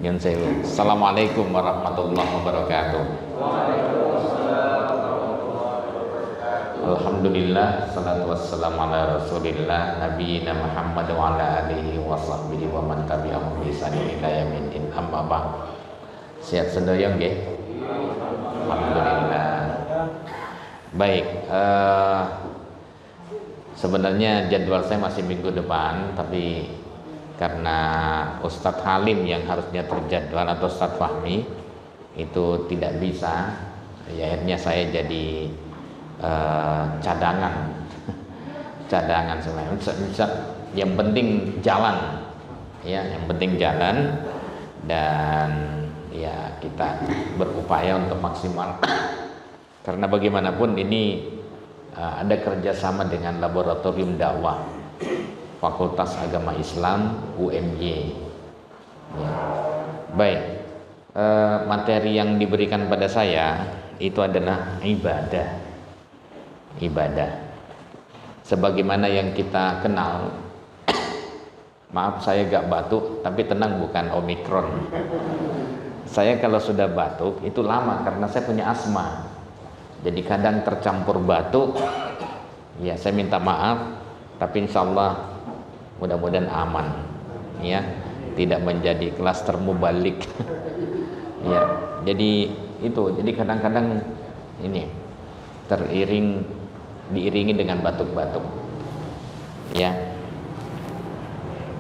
Nyun sewu. Assalamualaikum warahmatullahi wabarakatuh. Alhamdulillah, salatu wassalamu ala rasulillah nabiyina Muhammad wa ala alihi wa sahbihi wa man tabi'ahum bi ihsan ila yaumil amma ba'd. Sehat sedaya nggih? Alhamdulillah. Baik, sebenarnya jadwal saya masih minggu depan, tapi karena Ustadz Halim yang harusnya terjadwal atau Ustadz Fahmi itu tidak bisa, ya akhirnya saya jadi cadangan sebenarnya. Yang penting jalan, ya, yang penting jalan, dan ya kita berupaya untuk maksimal. Karena bagaimanapun ini ada kerjasama dengan Laboratorium Dakwah Fakultas Agama Islam UMY. Ya. Baik, materi yang diberikan pada saya itu adalah ibadah. Sebagaimana yang kita kenal, maaf saya gak batuk, tapi tenang, bukan Omikron. Saya kalau sudah batuk itu lama karena saya punya asma. Jadi kadang tercampur batuk. Ya, saya minta maaf, tapi insya Allah mudah-mudahan aman, ya, tidak menjadi klaster mubalik. Ya, jadi itu, jadi kadang-kadang ini diiringi dengan batuk-batuk, ya.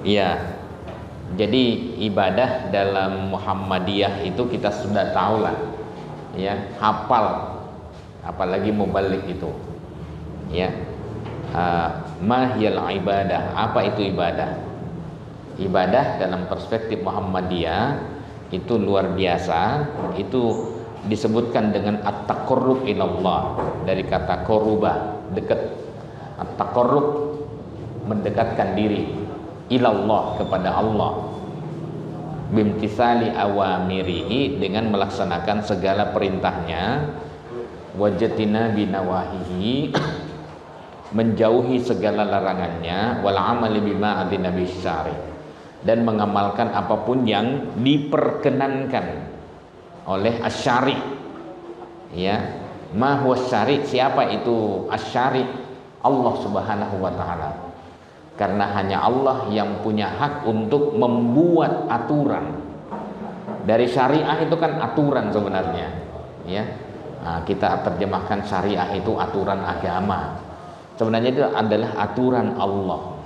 Iya, jadi ibadah dalam Muhammadiyah itu kita sudah tahu lah, ya, hafal, apalagi mubalik itu, ya. Mahiyal ibadah, apa itu ibadah? Ibadah dalam perspektif Muhammadiyah itu luar biasa. Itu disebutkan dengan at-taqarrub ilallah, dari kata qaruba, dekat. At-taqarrub, mendekatkan diri, ilallah, kepada Allah, bimtisali awamirihi, dengan melaksanakan segala perintahnya, wajatina binawahihi, menjauhi segala larangannya, wal amali bima adzina bisyari, dan mengamalkan apapun yang diperkenankan oleh asyari. Ya, ma huwa syari, siapa itu asyari? Allah Subhanahu wa taala. Karena hanya Allah yang punya hak untuk membuat aturan. Dari syariah itu kan aturan sebenarnya, ya. Nah, kita terjemahkan syariah itu aturan agama. Sebenarnya itu adalah aturan Allah.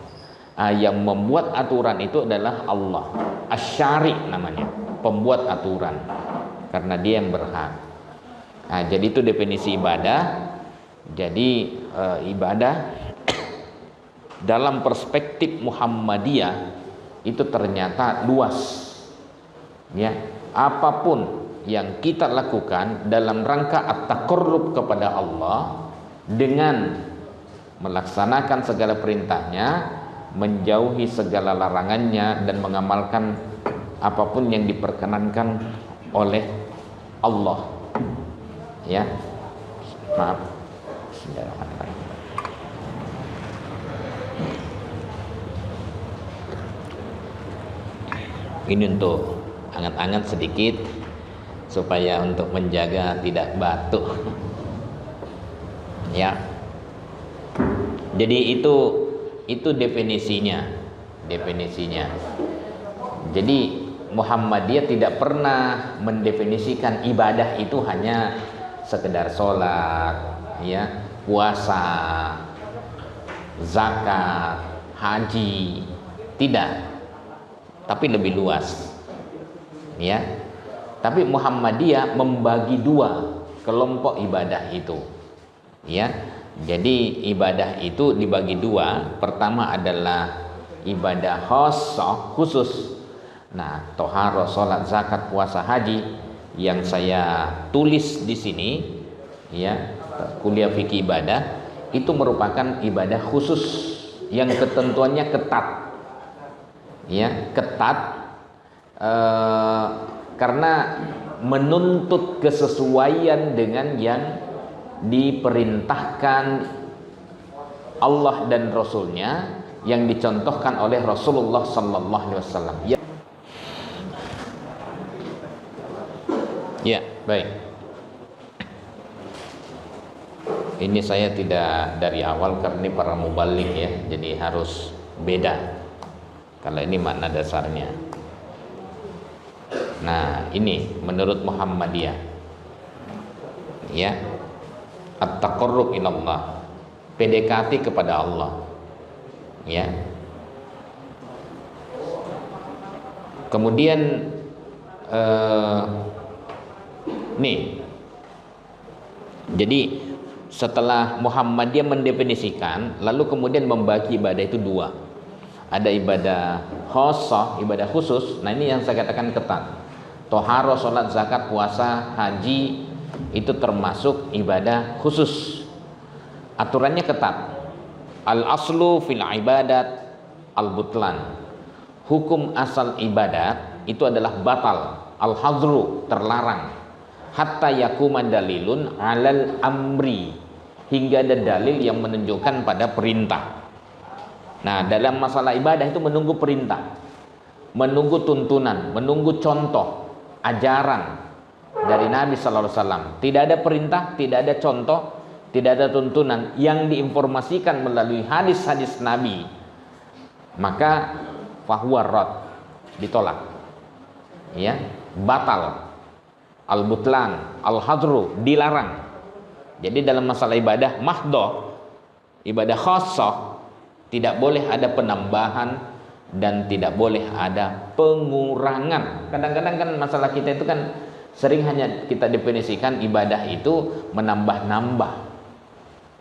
Yang membuat aturan itu adalah Allah. Asyari namanya, pembuat aturan, karena dia yang berhak. Jadi itu definisi ibadah. Jadi ibadah dalam perspektif Muhammadiyah itu ternyata luas, ya. Apapun yang kita lakukan dalam rangka at-taqarrub kepada Allah dengan melaksanakan segala perintahnya, menjauhi segala larangannya, dan mengamalkan apapun yang diperkenankan oleh Allah, ya. Maaf. Ini untuk anget-anget sedikit supaya untuk menjaga tidak batuk, ya. Jadi itu definisinya. Jadi Muhammadiyah tidak pernah mendefinisikan ibadah itu hanya sekedar sholat, ya, puasa, zakat, haji, tidak. Tapi lebih luas, ya. Tapi Muhammadiyah membagi dua kelompok ibadah itu, ya. Jadi ibadah itu dibagi dua. Pertama adalah ibadah khusus. Nah, toharo, sholat, zakat, puasa, haji yang saya tulis di sini, ya, kuliah fikih ibadah, itu merupakan ibadah khusus yang ketentuannya ketat, ya, ketat, karena menuntut kesesuaian dengan yang diperintahkan Allah dan Rasulnya, yang dicontohkan oleh Rasulullah Sallallahu Alaihi Wasallam. Ya, baik. Ini saya tidak dari awal karena ini para mubalik ya, jadi harus beda. Kalau ini makna dasarnya. Nah, ini menurut Muhammadiyah. Ya. At-taqarrub ilallah. PDKT kepada Allah. Ya. Kemudian nih. Jadi setelah Muhammadiyah mendefinisikan, lalu kemudian membagi ibadah itu dua. Ada ibadah khossah, ibadah khusus. Nah ini yang saya katakan ketat. Toharo, sholat, zakat, puasa, haji itu termasuk ibadah khusus. Aturannya ketat. Al-aslu fil ibadat al-butlan. Hukum asal ibadat itu adalah batal. Al-hadru, terlarang. Hatta yakuma dalilun alal amri, hingga ada dalil yang menunjukkan pada perintah. Nah, dalam masalah ibadah itu menunggu perintah, menunggu tuntunan, menunggu contoh, ajaran dari Nabi sallallahu alaihi wasallam. Tidak ada perintah, tidak ada contoh, tidak ada tuntunan yang diinformasikan melalui hadis-hadis Nabi, maka fahuwa rad, ditolak. Ya, batal. Al-butlan, al-hadru, dilarang. Jadi dalam masalah ibadah mahdoh, ibadah khossah, tidak boleh ada penambahan dan tidak boleh ada pengurangan. Kadang-kadang kan masalah kita itu kan sering hanya kita definisikan ibadah itu menambah-nambah.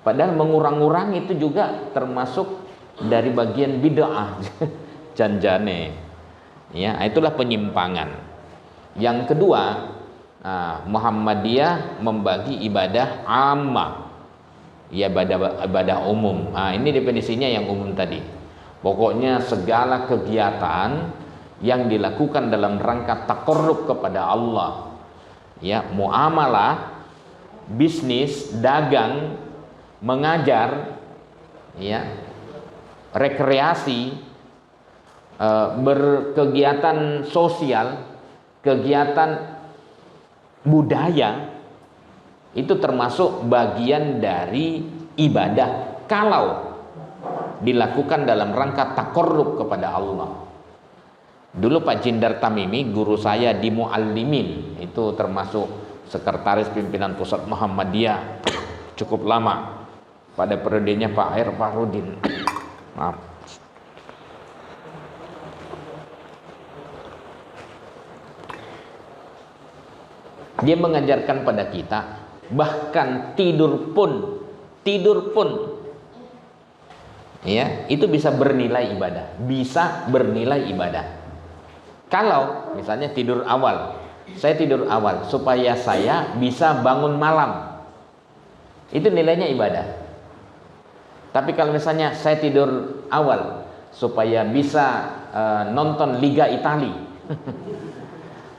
Padahal mengurang-urang itu juga termasuk dari bagian bid'ah. Janjane. Ya, itulah penyimpangan. Yang kedua, Muhammadiyah membagi ibadah ammah, ya ibadah umum. Ini definisinya yang umum tadi. Pokoknya segala kegiatan yang dilakukan dalam rangka taqarrub kepada Allah, ya, muamalah, bisnis, dagang, mengajar, ya, rekreasi, berkegiatan sosial, kegiatan budaya, itu termasuk bagian dari ibadah kalau dilakukan dalam rangka taqarrub kepada Allah. Dulu Pak Jindar Tamimi, guru saya di Muallimin, itu termasuk sekretaris pimpinan pusat Muhammadiyah cukup lama, pada periodenya Pak Air Farudin. Maaf. Dia mengajarkan pada kita, bahkan tidur pun ya, itu bisa bernilai ibadah, bisa bernilai ibadah. Kalau misalnya tidur awal, saya tidur awal supaya saya bisa bangun malam, itu nilainya ibadah. Tapi kalau misalnya saya tidur awal supaya bisa nonton Liga Italia,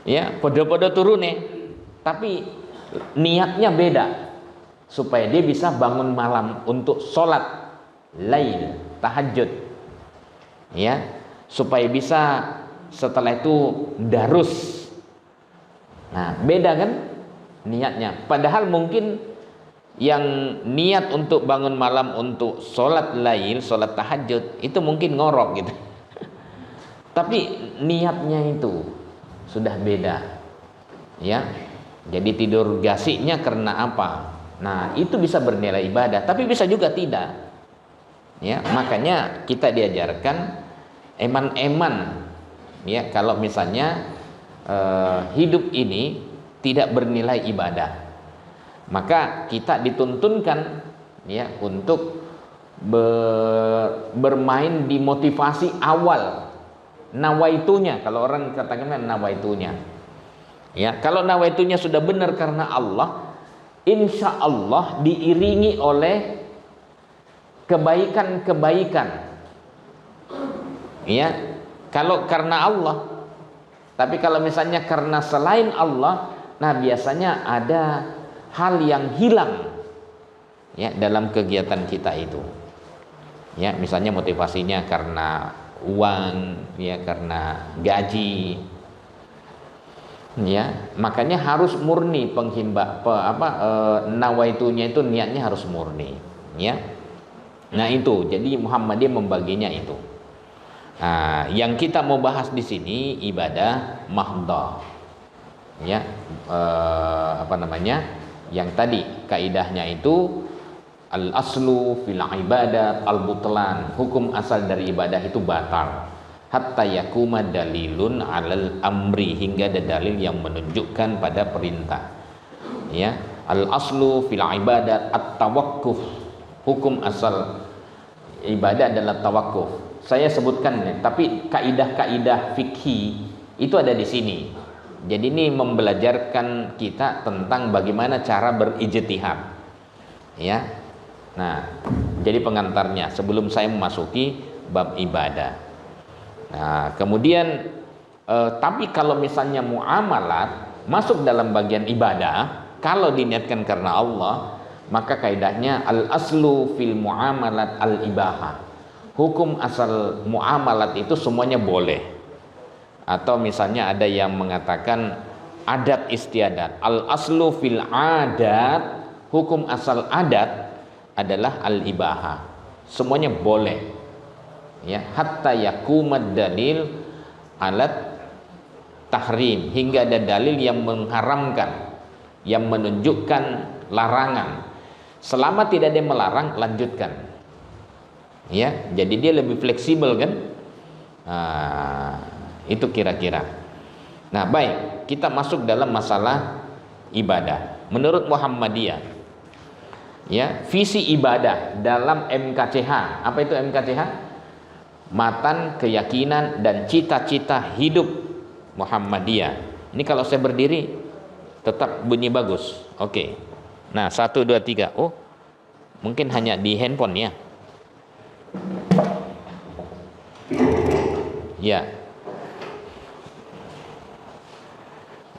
ya, podo-podo turun nih, tapi niatnya beda, supaya dia bisa bangun malam untuk sholat lail, tahajud, ya, supaya bisa setelah itu darus. Nah, beda kan niatnya. Padahal mungkin yang niat untuk bangun malam untuk sholat lail, sholat tahajud, itu mungkin ngorok gitu. Tapi niatnya itu sudah beda, ya. Jadi tidur gasiknya karena apa? Nah, itu bisa bernilai ibadah, tapi bisa juga tidak. Ya, makanya kita diajarkan eman-eman, ya, kalau misalnya hidup ini tidak bernilai ibadah, maka kita dituntunkan, ya, untuk bermain di motivasi awal, nawaitunya. Kalau orang katakan nawaitunya, ya, kalau nawaitunya sudah benar karena Allah, insya Allah diiringi oleh kebaikan-kebaikan, ya, kalau karena Allah. Tapi kalau misalnya karena selain Allah, nah biasanya ada hal yang hilang, ya, dalam kegiatan kita itu, ya, misalnya motivasinya karena uang, ya, karena gaji. Ya, makanya harus murni nawaitunya itu niatnya harus murni, ya. Nah itu, jadi Muhammadiyah membaginya itu. Nah, yang kita mau bahas di sini ibadah mahdhah, ya, yang tadi kaidahnya itu al aslu fil ibadat al butlan, hukum asal dari ibadah itu batal. Hatta yakuma dalilun alal amri, hingga ada dalil yang menunjukkan pada perintah. Ya, al aslu fil ibadat at tawakkuf, hukum asal ibadah adalah tawakuf. Saya sebutkan, tapi kaidah-kaidah fikih itu ada di sini. Jadi ini membelajarkan kita tentang bagaimana cara berijtihad. Ya. Nah, jadi pengantarnya sebelum saya memasuki bab ibadah. Nah, kemudian tapi kalau misalnya muamalat masuk dalam bagian ibadah, kalau diniatkan karena Allah, maka kaidahnya al aslu fil muamalat al ibahah, hukum asal muamalat itu semuanya boleh. Atau misalnya ada yang mengatakan adat istiadat, al aslu fil adat, hukum asal adat adalah al ibahah, semuanya boleh. Ya, hatta yakumad dalil alat tahrim, hingga ada dalil yang mengharamkan, yang menunjukkan larangan. Selama tidak ada yang melarang, lanjutkan. Ya, jadi dia lebih fleksibel kan? Itu kira-kira. Nah, baik, kita masuk dalam masalah ibadah. Menurut Muhammadiyah, ya, visi ibadah dalam MKCH. Apa itu MKCH? Matan, keyakinan, dan cita-cita hidup Muhammadiyah. Ini kalau saya berdiri tetap bunyi bagus. Oke. Nah, 1, 2, 3. Oh, mungkin hanya di handphone ya. Ya.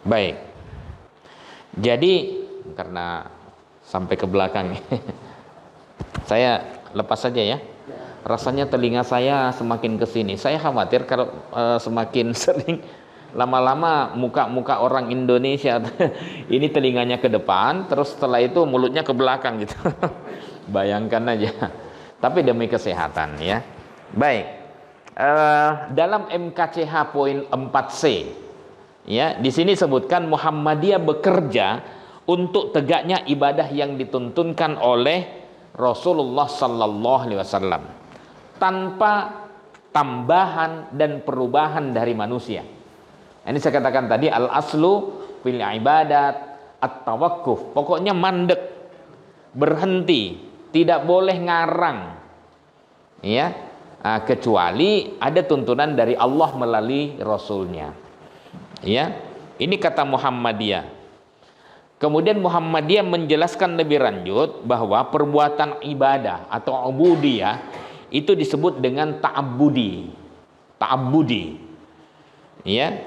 Baik. Jadi karena sampai ke belakang saya lepas saja ya. Rasanya telinga saya semakin ke sini. Saya khawatir kalau semakin sering, lama-lama muka-muka orang Indonesia ini telinganya ke depan, terus setelah itu mulutnya ke belakang gitu. Bayangkan aja. Tapi demi kesehatan ya. Baik. Dalam MKCH poin 4C, ya, di sini sebutkan Muhammadiyah bekerja untuk tegaknya ibadah yang dituntunkan oleh Rasulullah sallallahu alaihi wasallam, tanpa tambahan dan perubahan dari manusia. Ini saya katakan tadi al aslu fil ibadat at tawakkuf. Pokoknya mandek, berhenti, tidak boleh ngarang. Ya, kecuali ada tuntunan dari Allah melalui Rasulnya. Ya, ini kata Muhammadiyah. Kemudian Muhammadiyah menjelaskan lebih lanjut bahwa perbuatan ibadah atau ubudiyah itu disebut dengan ta'abbudi. Ya.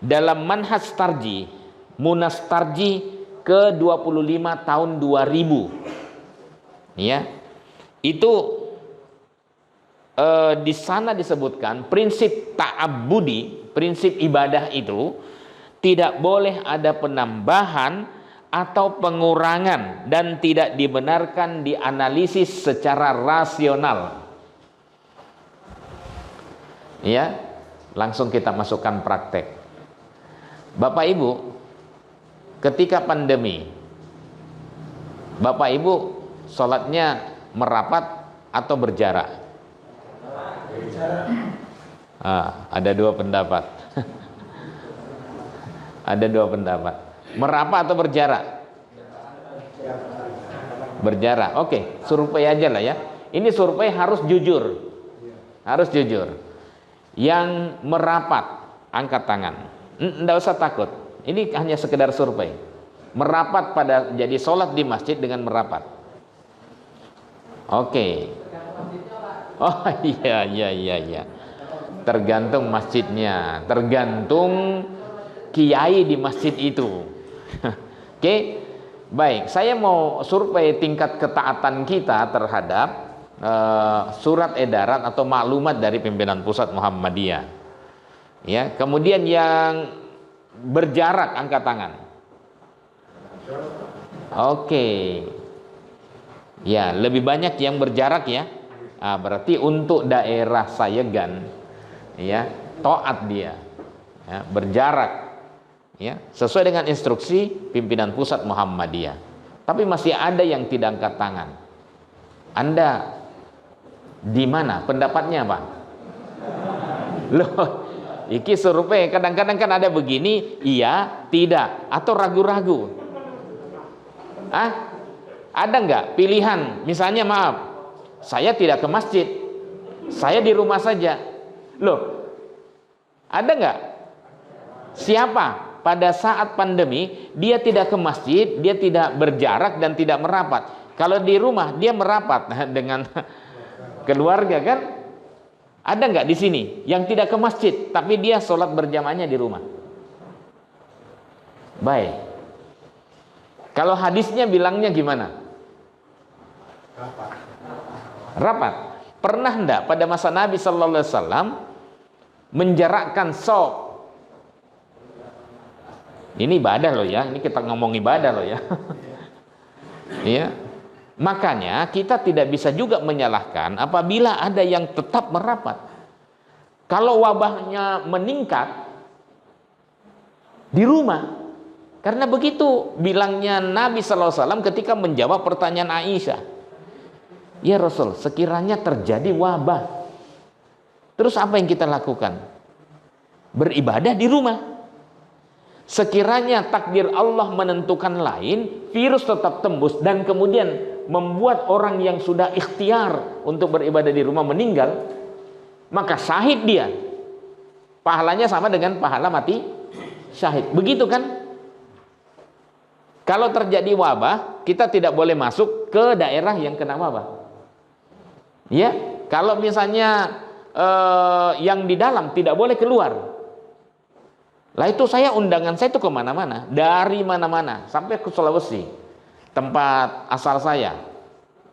Dalam manhaj tarji, Munas Tarji ke-25 tahun 2000. Ya. Itu di sana disebutkan prinsip ta'abbudi, prinsip ibadah itu tidak boleh ada penambahan atau pengurangan dan tidak dibenarkan dianalisis secara rasional. Ya, langsung kita masukkan praktek. Bapak Ibu, ketika pandemi, Bapak Ibu sholatnya merapat atau berjarak? Ada dua pendapat. Ada dua pendapat. Merapat atau berjarak? Berjarak. Oke, survei aja lah ya. Ini survei harus jujur. Harus jujur. Yang merapat, angkat tangan. Enggak usah takut. Ini hanya sekedar survei. Merapat pada jadi sholat di masjid dengan merapat. Oke. Oh iya. Tergantung masjidnya, tergantung kiai di masjid itu. Oke, baik. Saya mau survei tingkat ketaatan kita terhadap surat edaran atau maklumat dari pimpinan pusat Muhammadiyah. Ya, kemudian yang berjarak angkat tangan. Oke. Ya, lebih banyak yang berjarak ya. Berarti untuk daerah Sayegan ya, taat dia. Ya, berjarak ya, sesuai dengan instruksi pimpinan pusat Muhammadiyah. Tapi masih ada yang tidak angkat tangan. Anda di mana pendapatnya, Pak? Loh, iki survei kadang-kadang kan ada begini, iya, tidak, atau ragu-ragu. Ada nggak pilihan? Misalnya maaf, saya tidak ke masjid, saya di rumah saja. Loh, ada nggak? Siapa pada saat pandemi dia tidak ke masjid, dia tidak berjarak dan tidak merapat? Kalau di rumah dia merapat dengan keluarga kan? Ada nggak di sini yang tidak ke masjid tapi dia sholat berjamaahnya di rumah? Baik. Kalau hadisnya bilangnya gimana? Rapat. Pernah enggak pada masa Nabi Sallallahu Alaihi Wasallam menjarakkan shaf? Ini ibadah loh ya. Ini kita ngomong ibadah loh ya. Iya. Makanya kita tidak bisa juga menyalahkan apabila ada yang tetap merapat. Kalau wabahnya meningkat di rumah, karena begitu bilangnya Nabi Sallallahu Alaihi Wasallam ketika menjawab pertanyaan Aisyah. Ya Rasul, sekiranya terjadi wabah, terus apa yang kita lakukan? Beribadah di rumah. Sekiranya takdir Allah menentukan lain, virus tetap tembus dan kemudian membuat orang yang sudah ikhtiar untuk beribadah di rumah meninggal, maka syahid dia. Pahalanya sama dengan pahala mati syahid. Begitu kan? Kalau terjadi wabah, kita tidak boleh masuk ke daerah yang kena wabah. Ya, kalau misalnya yang di dalam tidak boleh keluar. Lah itu undangan saya itu kemana-mana, dari mana-mana sampai ke Sulawesi, tempat asal saya.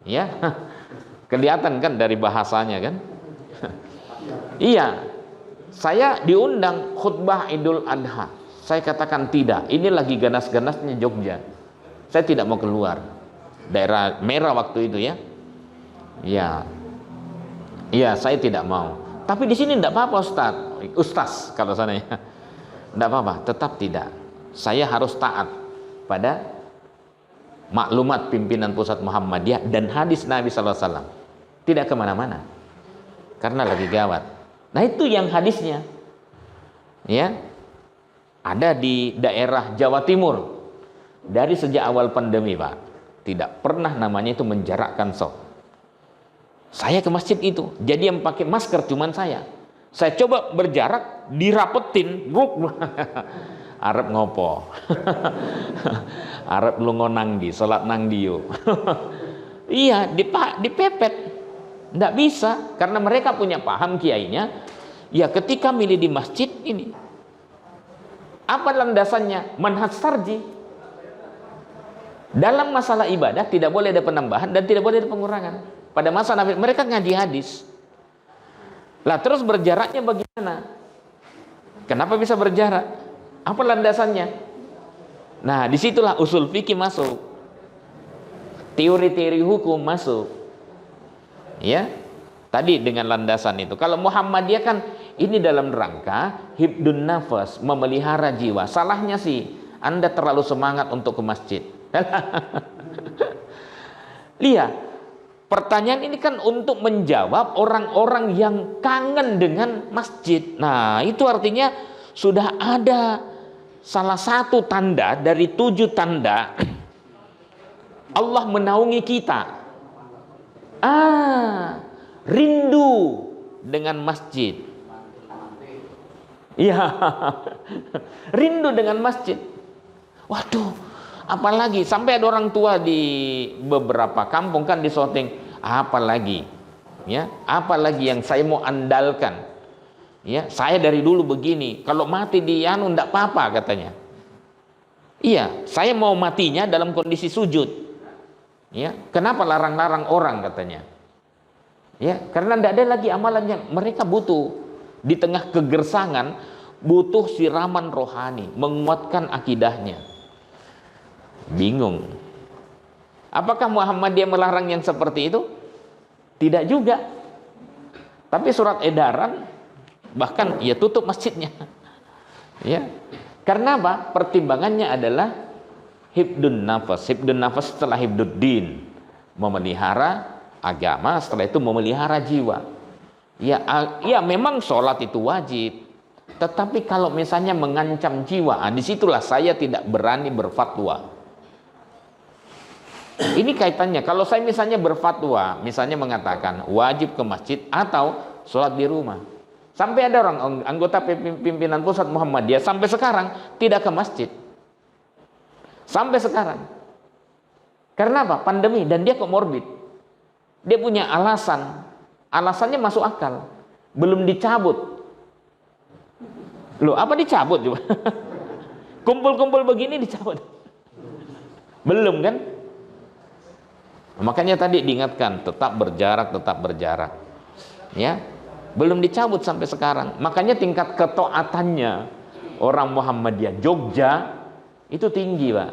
Ya, kelihatan kan dari bahasanya kan. Iya, saya diundang khutbah Idul Adha. Saya katakan tidak, ini lagi ganas-ganasnya Jogja. Saya tidak mau keluar. Daerah merah waktu itu ya. Iya, saya tidak mau. Tapi di sini tidak apa-apa Ustaz kalau sana ya. Tidak apa-apa, tetap tidak. Saya harus taat pada maklumat pimpinan pusat Muhammadiyah dan hadis Nabi Sallallahu Alaihi Wasallam. Tidak kemana-mana, karena lagi gawat. Nah itu yang hadisnya. Ya, ada di daerah Jawa Timur. Dari sejak awal pandemi Pak, tidak pernah namanya itu menjarakkan shaf. Saya ke masjid itu, jadi yang pakai masker cuman saya. Saya coba berjarak, dirapetin, Arab ngopo, Arab lu ngonang di, salat nang diyo. Iya, dipepet, nggak bisa, karena mereka punya paham kiainya. Ya ketika milih di masjid ini, apa landasannya? Manhaj sarji. Dalam masalah ibadah tidak boleh ada penambahan dan tidak boleh ada pengurangan. Pada masa Nabi mereka ngaji hadis. Lah terus berjaraknya bagaimana? Kenapa bisa berjarak? Apa landasannya? Nah disitulah usul fikih masuk, teori-teori hukum masuk. Ya, tadi dengan landasan itu. Kalau Muhammadiyah kan ini dalam rangka hibdun nafas, memelihara jiwa. Salahnya sih Anda terlalu semangat untuk ke masjid. Lihat. Pertanyaan ini kan untuk menjawab orang-orang yang kangen dengan masjid. Nah, itu artinya sudah ada salah satu tanda dari 7 tanda Allah menaungi kita. Rindu dengan masjid. Iya, rindu dengan masjid. Waduh. Apalagi sampai ada orang tua di beberapa kampung kan di Soteng, apalagi ya, apalagi yang saya mau andalkan. Ya, saya dari dulu begini, kalau mati di anu enggak apa-apa katanya. Iya, saya mau matinya dalam kondisi sujud. Ya, kenapa larang-larang orang katanya? Ya, karena enggak ada lagi amalan yang mereka butuh di tengah kegersangan butuh siraman rohani, menguatkan akidahnya. Bingung. Apakah Muhammadiyah melarang yang seperti itu? Tidak juga. Tapi surat edaran bahkan ya tutup masjidnya. Ya. Karena apa? Pertimbangannya adalah hibdun nafas. Hibdun nafas setelah hibduddin, memelihara agama, setelah itu memelihara jiwa. Ya memang sholat itu wajib. Tetapi kalau misalnya mengancam jiwa, disitulah saya tidak berani berfatwa. Ini kaitannya. Kalau saya misalnya berfatwa, misalnya mengatakan wajib ke masjid atau sholat di rumah. Sampai ada orang anggota pimpinan pusat Muhammadiyah sampai sekarang tidak ke masjid. Sampai sekarang. Karena apa? Pandemi dan dia komorbid. Dia punya alasan. Alasannya masuk akal. Belum dicabut. Loh, apa dicabut juga? Kumpul-kumpul begini dicabut. Belum kan? Makanya tadi diingatkan tetap berjarak. Ya. Belum dicabut sampai sekarang. Makanya tingkat ketaatannya orang Muhammadiyah Jogja itu tinggi, Pak.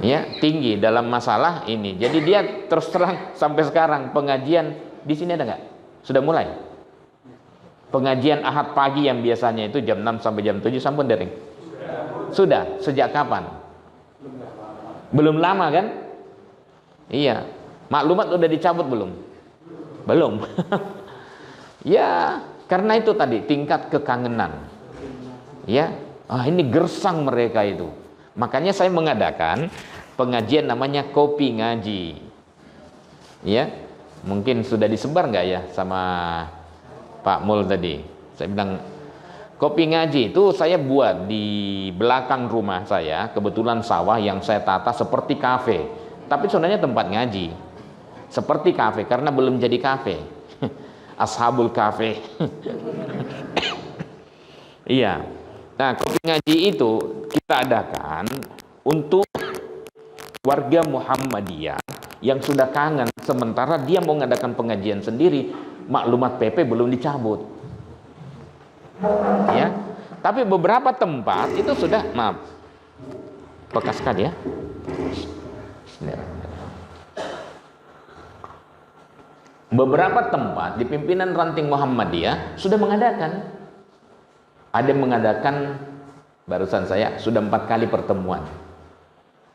Ya, tinggi dalam masalah ini. Jadi dia terus terang sampai sekarang pengajian di sini ada nggak? Sudah mulai? Pengajian Ahad pagi yang biasanya itu jam 6 sampai jam 7 sampun daring? Sudah. Sejak kapan? Belum lama kan? Iya. Maklumat udah dicabut belum? Belum. Ya, karena itu tadi tingkat kekangenan. Ya. Ini gersang mereka itu. Makanya saya mengadakan pengajian namanya Kopi Ngaji. Ya. Mungkin sudah disebar nggak ya sama Pak Mul tadi? Saya bilang Kopi Ngaji itu saya buat di belakang rumah saya, kebetulan sawah yang saya tata seperti kafe. Tapi sebenarnya tempat ngaji. Seperti kafe karena belum jadi kafe. Ashabul kafe. Iya. Nah, Kopi Ngaji itu kita adakan untuk warga Muhammadiyah yang sudah kangen, sementara dia mau mengadakan pengajian sendiri, maklumat PP belum dicabut. Ya. Tapi beberapa tempat itu sudah, maaf. Bekaskan ya. Beberapa tempat di pimpinan ranting Muhammadiyah sudah mengadakan. Ada yang mengadakan, barusan saya sudah 4 kali pertemuan.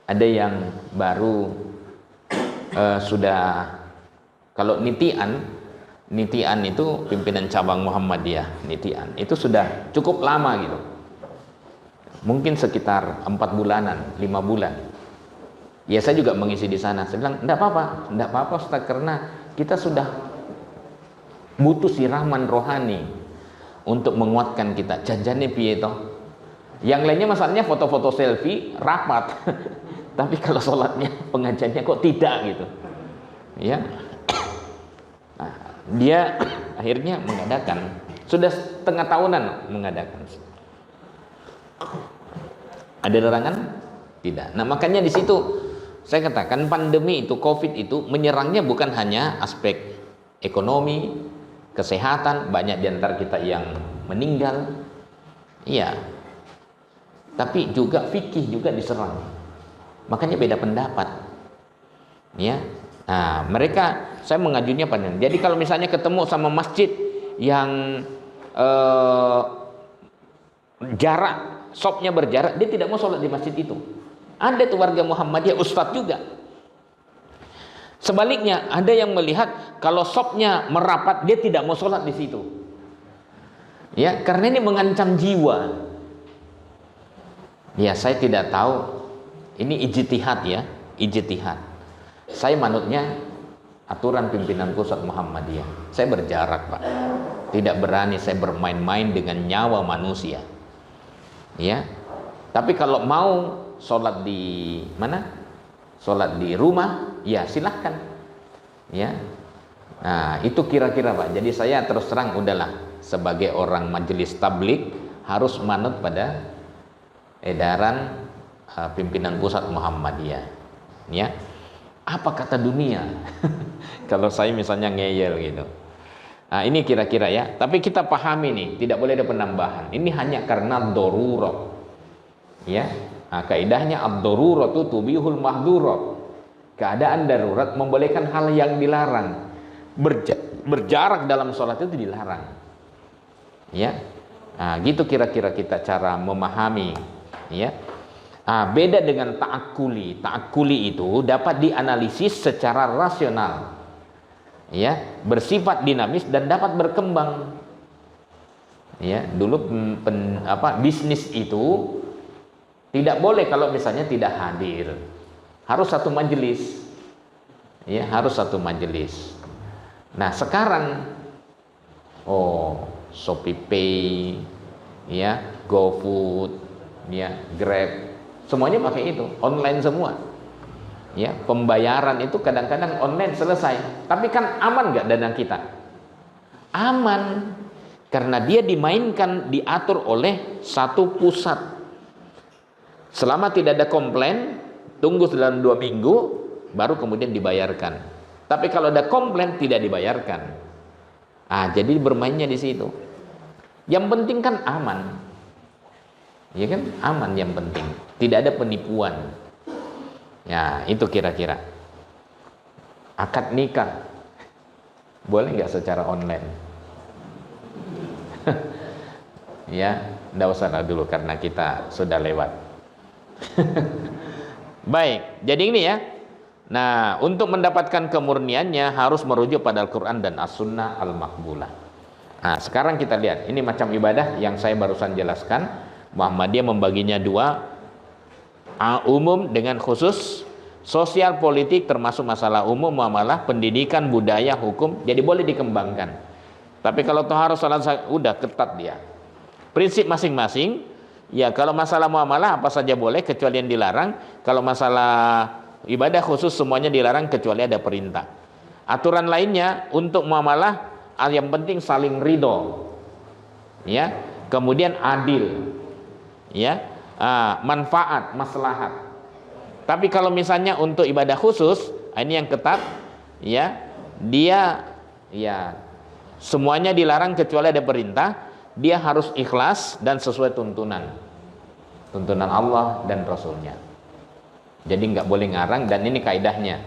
Ada yang baru sudah, kalau Nitian itu pimpinan cabang Muhammadiyah, Nitian itu sudah cukup lama gitu. Mungkin sekitar 4 bulanan, 5 bulan. Ya saya juga mengisi di sana. Saya bilang, enggak apa-apa Ustaz, karena kita sudah butuh siraman rohani untuk menguatkan kita. Janjane piye toh? Yang lainnya masalahnya foto-foto selfie rapat. Tapi kalau sholatnya, pengajiannya kok tidak gitu. Ya. Nah, dia akhirnya mengadakan, sudah setengah tahunan mengadakan. Ada larangan? Tidak. Nah, makanya di situ saya katakan pandemi itu, Covid itu menyerangnya bukan hanya aspek ekonomi, kesehatan, banyak di antara kita yang meninggal. Iya. Tapi juga fikih juga diserang. Makanya beda pendapat. Ya. Nah, mereka, saya mengajunya pada. Jadi kalau misalnya ketemu sama masjid yang jarak, shopnya berjarak, dia tidak mau sholat di masjid itu. Ada tuh warga Muhammadiyah, ustadz juga. Sebaliknya, ada yang melihat kalau shopnya merapat, dia tidak mau sholat di situ. Ya, karena ini mengancam jiwa. Ya, saya tidak tahu. Ini ijtihad ya, ijtihad. Saya manutnya aturan pimpinan pusat Muhammadiyah. Saya berjarak, Pak. Tidak berani saya bermain-main dengan nyawa manusia. Ya. Tapi kalau mau sholat di mana? Sholat di rumah, ya silahkan. Ya. Nah, itu kira-kira Pak. Jadi saya terus terang udahlah, sebagai orang majelis tablik harus manut pada edaran pimpinan pusat Muhammadiyah. Ya. Apa kata dunia? Kalau saya misalnya ngeyel gitu. Nah, ini kira-kira ya. Tapi kita pahami nih, tidak boleh ada penambahan. Ini hanya karena darurat. Ya. Nah, kaidahnya ad-daruratu tubihul mahdurat. Keadaan darurat membolehkan hal yang dilarang. Berjarak dalam sholat itu dilarang. Ya. Nah, gitu kira-kira kita cara memahami, ya. Nah, beda dengan ta'akkuli. Ta'akkuli itu dapat dianalisis secara rasional. Ya, bersifat dinamis dan dapat berkembang. Ya, dulu bisnis itu tidak boleh kalau misalnya tidak hadir. Harus satu majelis. Ya, harus satu majelis. Nah, sekarang Shopee Pay, ya, GoFood, ya, Grab, semuanya pakai itu, online semua. Ya, pembayaran itu kadang-kadang online selesai. Tapi kan aman nggak dana kita? Aman, karena dia dimainkan, diatur oleh satu pusat. Selama tidak ada komplain, tunggu dalam 2 minggu, baru kemudian dibayarkan. Tapi kalau ada komplain, tidak dibayarkan. Jadi bermainnya di situ. Yang penting kan aman. Ya kan, aman yang penting. Tidak ada penipuan. Ya, itu kira-kira. Akad nikah boleh nggak secara online? Ya, nggak usah dulu karena kita sudah lewat. Baik, jadi ini ya. Nah, untuk mendapatkan kemurniannya harus merujuk pada Al-Quran dan As-Sunnah Al-Maqbulah. Nah, sekarang kita lihat. Ini macam ibadah yang saya barusan jelaskan. Muhammadiyah membaginya 2. Umum dengan khusus. Sosial politik termasuk masalah umum, muamalah, pendidikan, budaya, hukum. Jadi boleh dikembangkan. Tapi kalau taharus salat udah ketat dia. Prinsip masing-masing. Ya, kalau masalah muamalah apa saja boleh kecuali yang dilarang. Kalau masalah ibadah khusus semuanya dilarang kecuali ada perintah. Aturan lainnya untuk muamalah yang penting saling ridho. Ya, kemudian adil. Ya. Manfaat, maslahat. Tapi kalau misalnya untuk ibadah khusus, ini yang ketat, ya, dia ya semuanya dilarang kecuali ada perintah. Dia harus ikhlas dan sesuai tuntunan Allah dan Rasulnya. Jadi nggak boleh ngarang, dan ini kaidahnya.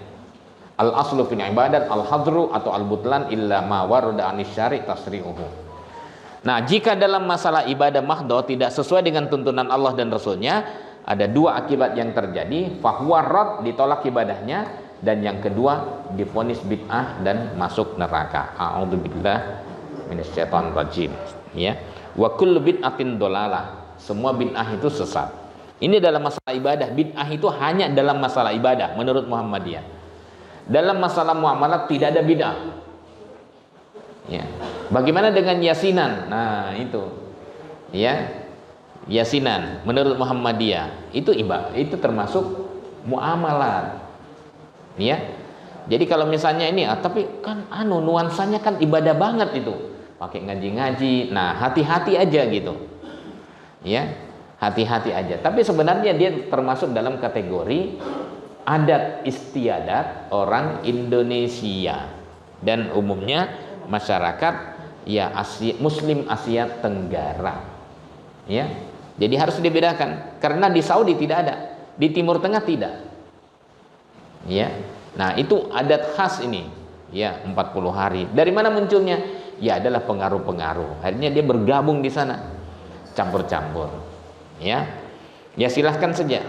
Al aslu fil ibadat al hadru atau al butlan illa ma warada anis syari' tasri'uhu. Nah, jika dalam masalah ibadah mahdoh tidak sesuai dengan tuntunan Allah dan Rasulnya, ada 2 akibat yang terjadi. Fahuwa rad, ditolak ibadahnya, dan yang kedua divonis bid'ah dan masuk neraka. A'udzubillah minasyaitonir rajim. Ya, wa kullu bid'atin dolalah. Semua bid'ah itu sesat. Ini dalam masalah ibadah. Bid'ah itu hanya dalam masalah ibadah menurut Muhammadiyah. Dalam masalah muamalah tidak ada bid'ah. Ya. Bagaimana dengan yasinan? Nah, itu. Ya. Yasinan menurut Muhammadiyah itu ibadah, itu termasuk muamalat. Ya. Jadi kalau misalnya ini, tapi kan nuansanya kan ibadah banget itu. Pakai ngaji-ngaji. Nah, hati-hati aja gitu. Ya. Hati-hati aja. Tapi sebenarnya dia termasuk dalam kategori adat istiadat orang Indonesia dan umumnya masyarakat ya Muslim Asia Tenggara. Ya. Jadi harus dibedakan karena di Saudi tidak ada, di Timur Tengah tidak. Ya. Nah, itu adat khas ini. Ya, 40 hari. Dari mana munculnya? Ya, adalah pengaruh-pengaruh. Akhirnya dia bergabung di sana. Campur-campur. Ya. Ya, silahkan saja.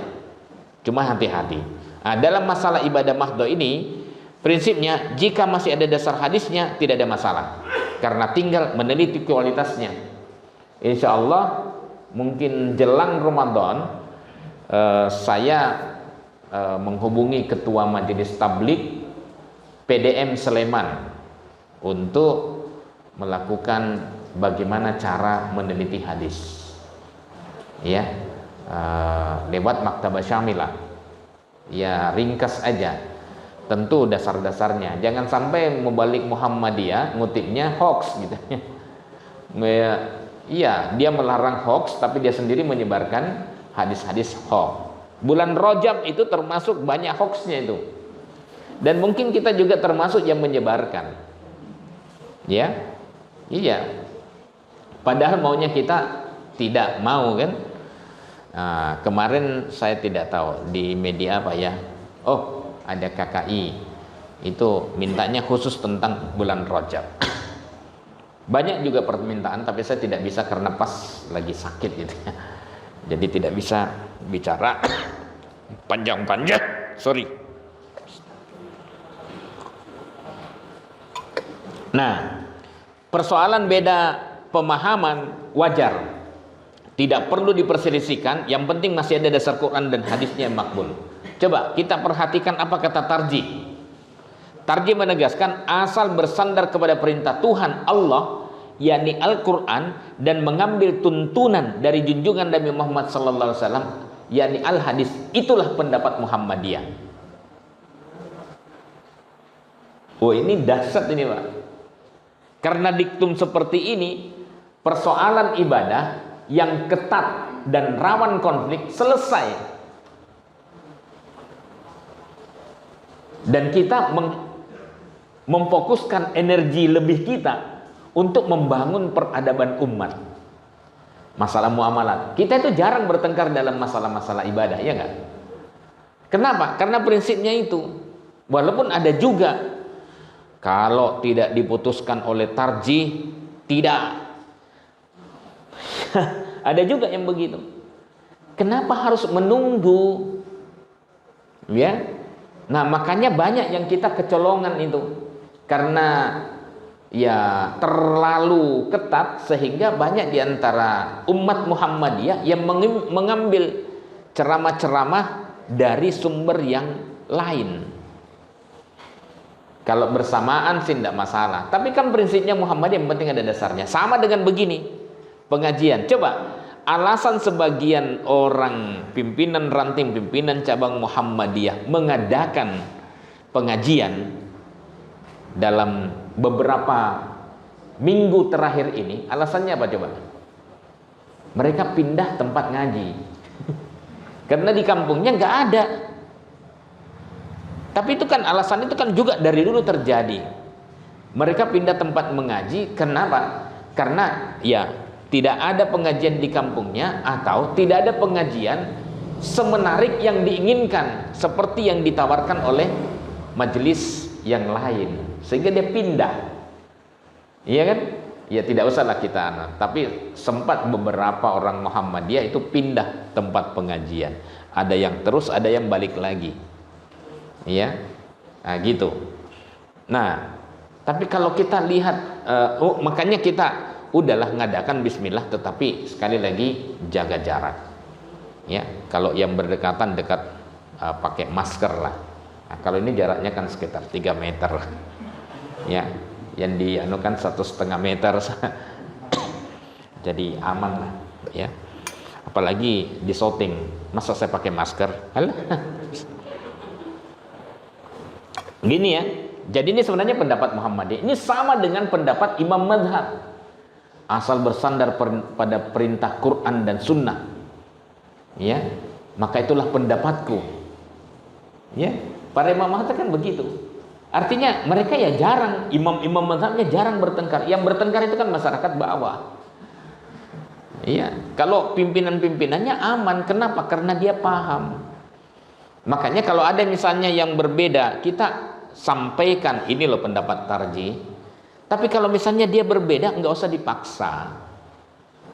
Cuma hati-hati. Nah, dalam masalah ibadah mahdoh ini, prinsipnya jika masih ada dasar hadisnya tidak ada masalah, karena tinggal meneliti kualitasnya. Insya Allah mungkin jelang Ramadan saya menghubungi ketua majelis tablik PDM Sleman untuk melakukan bagaimana cara meneliti hadis, ya, lewat Maktabah Syamilah. Ya, ringkas aja. Tentu dasar-dasarnya. Jangan sampai mubalik Muhammadiyah ngutipnya hoax gitu. Iya, dia melarang hoax tapi dia sendiri menyebarkan hadis-hadis hoax. Bulan Rajab itu termasuk banyak hoaxnya itu. Dan mungkin kita juga termasuk yang menyebarkan. Ya. Iya. Padahal maunya kita tidak mau kan. Nah, kemarin saya tidak tahu di media apa ya. Oh, ada KKI. Itu mintanya khusus tentang bulan Rajab. Banyak juga permintaan, tapi saya tidak bisa karena pas lagi sakit gitu ya. Jadi tidak bisa bicara panjang-panjang. Sorry. Nah, persoalan beda pemahaman wajar. Tidak perlu diperselisihkan, yang penting masih ada dasar Quran dan hadisnya yang makbul. Coba kita perhatikan apa kata tarjih. Tarjih menegaskan asal bersandar kepada perintah Tuhan Allah, yakni Al-Quran, dan mengambil tuntunan dari junjungan Nabi Muhammad SAW, yakni Al-Hadis. Itulah pendapat Muhammadiyah. Oh, ini dahsyat ini Pak. Karena diktum seperti ini, persoalan ibadah yang ketat dan rawan konflik selesai. Dan kita memfokuskan energi lebih kita untuk membangun peradaban umat. Masalah muamalat, kita itu jarang bertengkar dalam masalah-masalah ibadah, ya enggak? Kenapa? Karena prinsipnya itu. Walaupun ada juga, kalau tidak diputuskan oleh tarjih, tidak. Ada juga yang begitu. Kenapa harus menunggu? Ya. Nah, makanya banyak yang kita kecolongan itu. Karena ya terlalu ketat sehingga banyak diantara umat Muhammadiyah yang mengambil ceramah-ceramah dari sumber yang lain. Kalau bersamaan sih tidak masalah. Tapi kan prinsipnya Muhammadiyah yang penting ada dasarnya. Sama dengan begini, pengajian. Coba, alasan sebagian orang pimpinan ranting, pimpinan cabang Muhammadiyah mengadakan pengajian dalam beberapa minggu terakhir ini, alasannya apa coba? Mereka pindah tempat ngaji. Karena di kampungnya nggak ada. Tapi itu kan alasan itu kan juga dari dulu terjadi. Mereka pindah tempat mengaji, kenapa? Karena ya tidak ada pengajian di kampungnya atau tidak ada pengajian semenarik yang diinginkan seperti yang ditawarkan oleh majelis yang lain, sehingga dia pindah. Iya kan? Ya tidak usahlah kita, tapi sempat beberapa orang Muhammadiyah itu pindah tempat pengajian. Ada yang terus, ada yang balik lagi. Iya, nah, gitu. Nah, tapi kalau kita lihat, makanya kita udahlah ngadakan Bismillah, tetapi sekali lagi jaga jarak. Ya, kalau yang berdekatan dekat pakai masker lah. Nah, kalau ini jaraknya kan sekitar 3 meter. Ya, yang dianukan 1,5 meter, jadi aman lah. Ya, apalagi di shooting, masa saya pakai masker? Alah. Gini ya, jadi ini sebenarnya pendapat Muhammadiyah. Ini sama dengan pendapat Imam Mazhab. Asal bersandar pada perintah Quran dan Sunnah, ya, maka itulah pendapatku. Ya, para Imam Mazhab kan begitu. Artinya mereka ya jarang, imam-imam mazhabnya jarang bertengkar. Yang bertengkar itu kan masyarakat bawah. Iya, kalau pimpinan-pimpinannya aman. Kenapa? Karena dia paham. Makanya kalau ada misalnya yang berbeda, kita sampaikan ini loh pendapat tarjih. Tapi kalau misalnya dia berbeda, nggak usah dipaksa.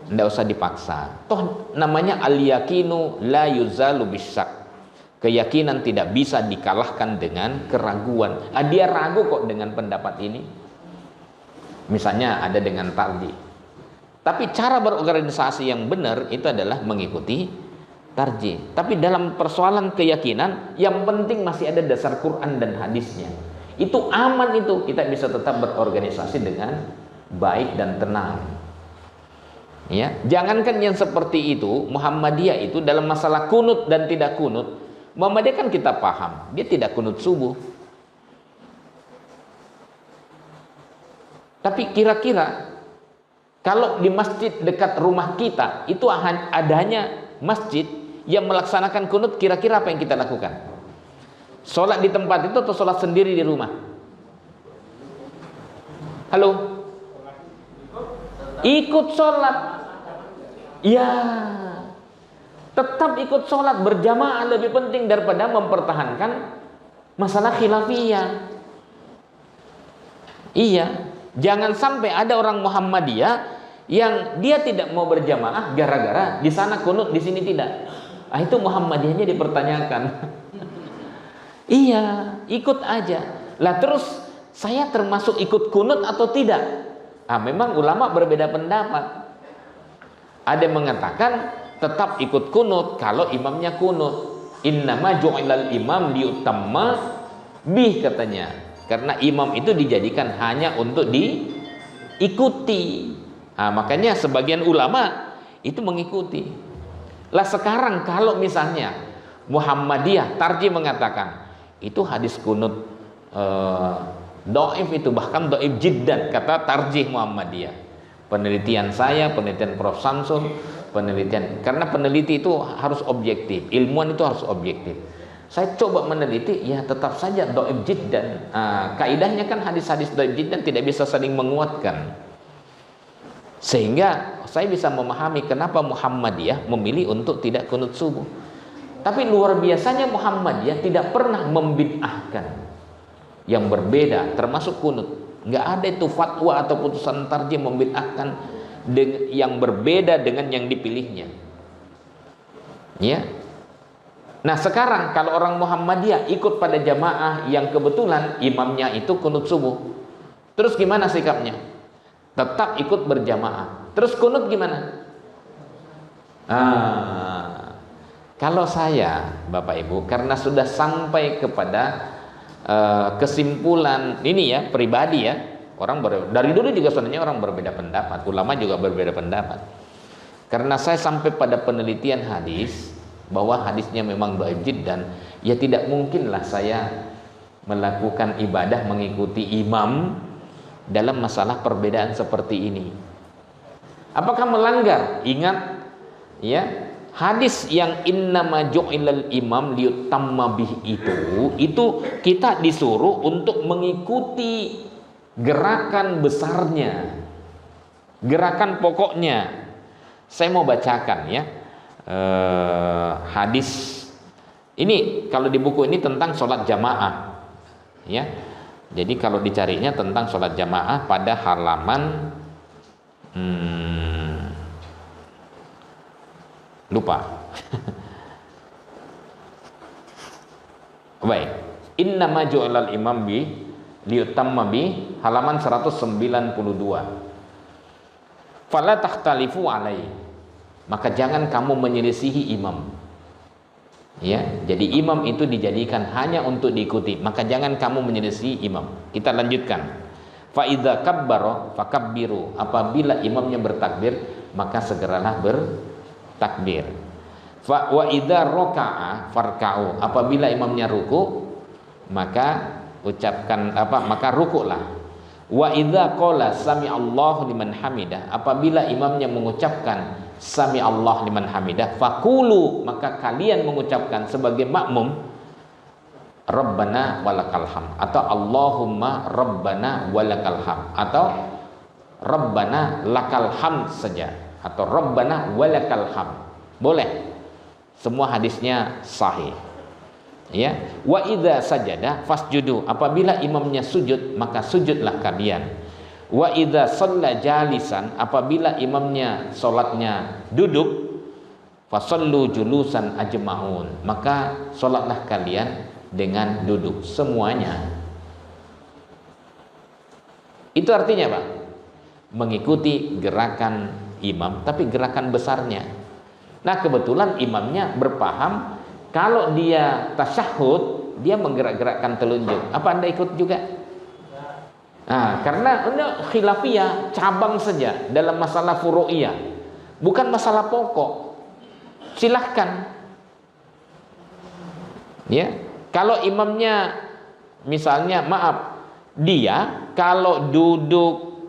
Nggak usah dipaksa. Toh namanya al-yakinu la yuzalu bisyak. Keyakinan tidak bisa dikalahkan dengan keraguan. Dia ragu kok dengan pendapat ini. Misalnya ada dengan tarjih. Tapi cara berorganisasi yang benar itu adalah mengikuti tarjih. Tapi dalam persoalan keyakinan, yang penting masih ada dasar Quran dan hadisnya. Itu aman, itu kita bisa tetap berorganisasi dengan baik dan tenang. Ya, jangankan yang seperti itu, Muhammadiyah itu dalam masalah kunut dan tidak kunut, Muhammadiyah kan kita paham, dia tidak kunut subuh. Tapi kira-kira kalau di masjid dekat rumah kita itu adanya masjid yang melaksanakan kunut, kira-kira apa yang kita lakukan? Sholat di tempat itu atau sholat sendiri di rumah? Halo? ikut sholat. Ya, tetap ikut sholat berjamaah lebih penting daripada mempertahankan masalah khilafiyah. Iya, jangan sampai ada orang Muhammadiyah yang dia tidak mau berjamaah gara-gara di sana kunut, di sini tidak. Ah, itu Muhammadiyahnya dipertanyakan. Iya, ikut aja. Lah terus saya termasuk ikut kunut atau tidak? Ah, memang ulama berbeda pendapat. Ada yang mengatakan tetap ikut kunut kalau imamnya kunut. Innama ju'ilal imam liyutamma bih, katanya. Karena imam itu dijadikan hanya untuk diikuti. Nah, makanya sebagian ulama itu mengikuti. Lah sekarang kalau misalnya Muhammadiyah tarjih mengatakan itu hadis kunut dhaif, itu bahkan dhaif jiddan, kata tarjih Muhammadiyah. Penelitian saya, penelitian Prof. Samsul, penelitian, karena peneliti itu harus objektif, ilmuwan itu harus objektif. Saya coba meneliti, ya tetap saja dhaif jiddan. Kaidahnya kan hadis-hadis dhaif jiddan tidak bisa saling menguatkan. Sehingga saya bisa memahami kenapa Muhammadiyah memilih untuk tidak kunut subuh. Tapi luar biasanya Muhammadiyah tidak pernah membid'ahkan yang berbeda termasuk kunut. Nggak ada itu fatwa atau putusan tarjih membid'ahkan yang berbeda dengan yang dipilihnya. Ya. Nah sekarang kalau orang Muhammadiyah ikut pada jamaah yang kebetulan imamnya itu kunut subuh, terus gimana sikapnya? Tetap ikut berjamaah. Terus kunut gimana? Kalau saya, Bapak Ibu, karena sudah sampai kepada kesimpulan ini ya, pribadi ya, dari dulu juga sebenarnya orang berbeda pendapat, ulama juga berbeda pendapat. Karena saya sampai pada penelitian hadis bahwa hadisnya memang dhaif jiddan, ya tidak mungkinlah saya melakukan ibadah mengikuti imam dalam masalah perbedaan seperti ini. Apakah melanggar? Ingat ya, hadis yang innama ju'ilal imam liyutamma bih itu kita disuruh untuk mengikuti gerakan besarnya, gerakan pokoknya. Saya mau bacakan ya hadis ini, kalau di buku ini tentang sholat jamaah ya. Jadi kalau dicarinya tentang sholat jamaah pada halaman lupa. Baik, innama ju'ilal imam bi liyutamma bi, halaman 192. Fala takhtalifu alai, maka jangan kamu menyelisihi imam. Ya, jadi imam itu dijadikan hanya untuk diikuti, maka jangan kamu menyelisih imam. Kita lanjutkan. Fa idza kabbara fakabbiru, apabila imamnya bertakbir maka segeralah bertakbir. Fa wa idza raka'a farka'u, apabila imamnya ruku maka ucapkan maka rukuklah. Wa idza qala sami'allahu liman hamidah, apabila imamnya mengucapkan sami Allah liman hamidah, faqulu, maka kalian mengucapkan sebagai makmum Rabbana walakal hamd, atau Allahumma Rabbana walakal hamd, atau Rabbana lakal hamd saja, atau Rabbana walakal hamd. Boleh. Semua hadisnya sahih. Ya, wa idza sajada fasjudu, apabila imamnya sujud maka sujudlah kalian. Wa idza shalla jalisan, apabila imamnya salatnya duduk, fasallu julusan ajmaun, maka salatlah kalian dengan duduk semuanya. Itu artinya apa? Mengikuti gerakan imam, tapi gerakan besarnya. Nah kebetulan imamnya berpaham kalau dia tasyahud dia menggerak-gerakkan telunjuk, apa Anda ikut juga? Nah, karena ini khilafiyah, cabang saja dalam masalah furu'iyah, bukan masalah pokok. Silahkan. Ya, kalau imamnya misalnya dia kalau duduk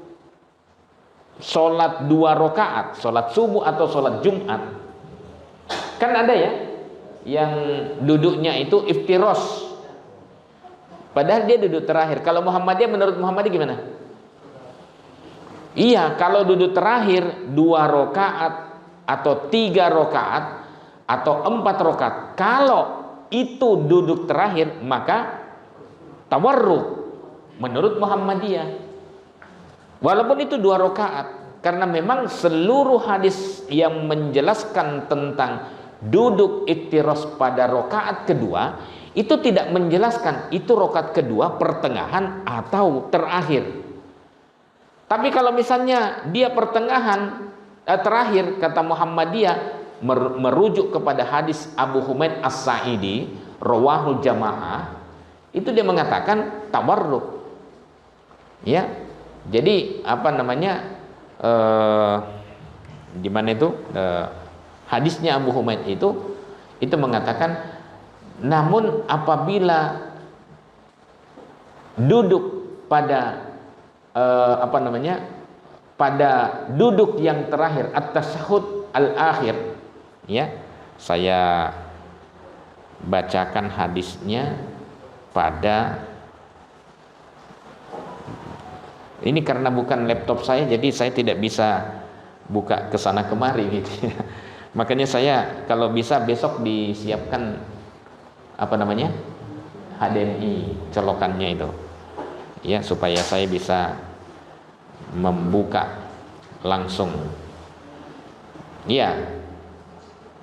sholat 2 rakaat, sholat subuh atau sholat Jumat, kan ada ya yang duduknya itu iftiros, padahal dia duduk terakhir. Kalau Muhammadiyah, menurut Muhammadiyah gimana? Iya, kalau duduk terakhir 2 rakaat atau 3 rakaat atau 4 rakaat, kalau itu duduk terakhir maka tawarruk menurut Muhammadiyah. Walaupun itu 2 rakaat, karena memang seluruh hadis yang menjelaskan tentang duduk iftiros pada rakaat kedua itu tidak menjelaskan itu rakaat kedua pertengahan atau terakhir. Tapi kalau misalnya dia pertengahan terakhir, kata Muhammadiyah merujuk kepada hadis Abu Humaid As-Sa'idi rawahul jamaah, itu dia mengatakan tawarruk. Ya. Jadi apa namanya? Di mana itu? Hadisnya Abu Humaid itu mengatakan, namun apabila duduk pada pada duduk yang terakhir at-tasyahhud al-akhir, ya, saya bacakan hadisnya pada ini, karena bukan laptop saya jadi saya tidak bisa buka kesana kemari gitu ya. Makanya saya kalau bisa besok disiapkan HDMI colokannya itu, ya, supaya saya bisa membuka langsung. Ya.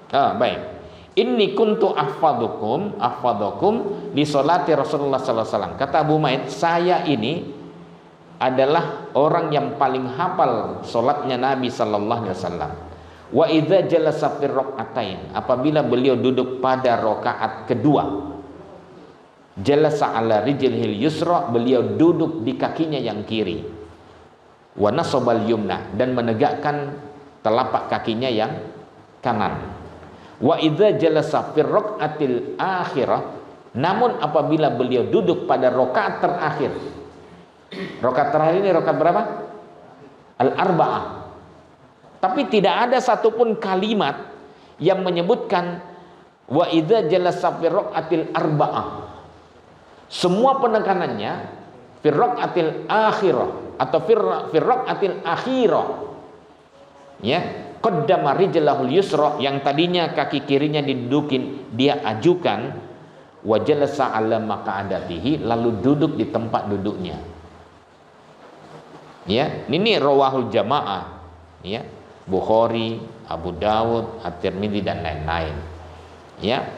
Baik. Inni kuntu ahfadukum li sholati Rasulullah sallallahu alaihi wasallam. Kata Abu Maid, saya ini adalah orang yang paling hafal salatnya Nabi sallallahu alaihi wasallam. Wa idza jalasa fi rak'atain, apabila beliau duduk pada rakaat kedua, jalasa ala rijlihil yusra, beliau duduk di kakinya yang kiri. Wa nasabal yumna, dan menegakkan telapak kakinya yang kanan. Wa idza jalasa fi rak'atil akhirah, namun apabila beliau duduk pada rakaat terakhir. Rakaat terakhir ini rakaat berapa? Al-arba'ah. Tapi tidak ada satupun kalimat yang menyebutkan wa idza jalasa fi rak'atil arba'ah. Semua penekanannya fi rak'atil akhirah atau fi rak'atil akhirah. Ya, qaddama rijlahul yusra, yang tadinya kaki kirinya didudukin, dia ajukan, wa jalasa ala maq'adatihi, lalu duduk di tempat duduknya. Ya, ini rawahul jamaah, ya, Bukhari, Abu Dawud, At-Tirmidzi dan lain-lain. Ya.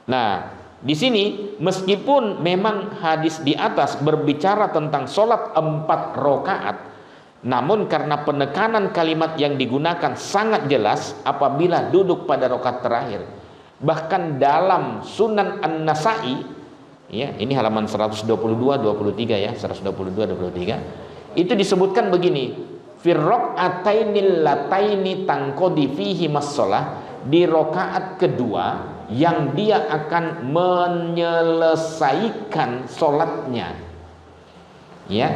Nah, di sini meskipun memang hadis di atas berbicara tentang sholat 4 rakaat, namun karena penekanan kalimat yang digunakan sangat jelas apabila duduk pada rakaat terakhir. Bahkan dalam Sunan An-Nasa'i, ya, ini halaman 122-23 ya, 122-23, itu disebutkan begini, fi rak'atainil lataini tanqadi fihi mas-shalah, di rakaat kedua yang dia akan menyelesaikan sholatnya, ya,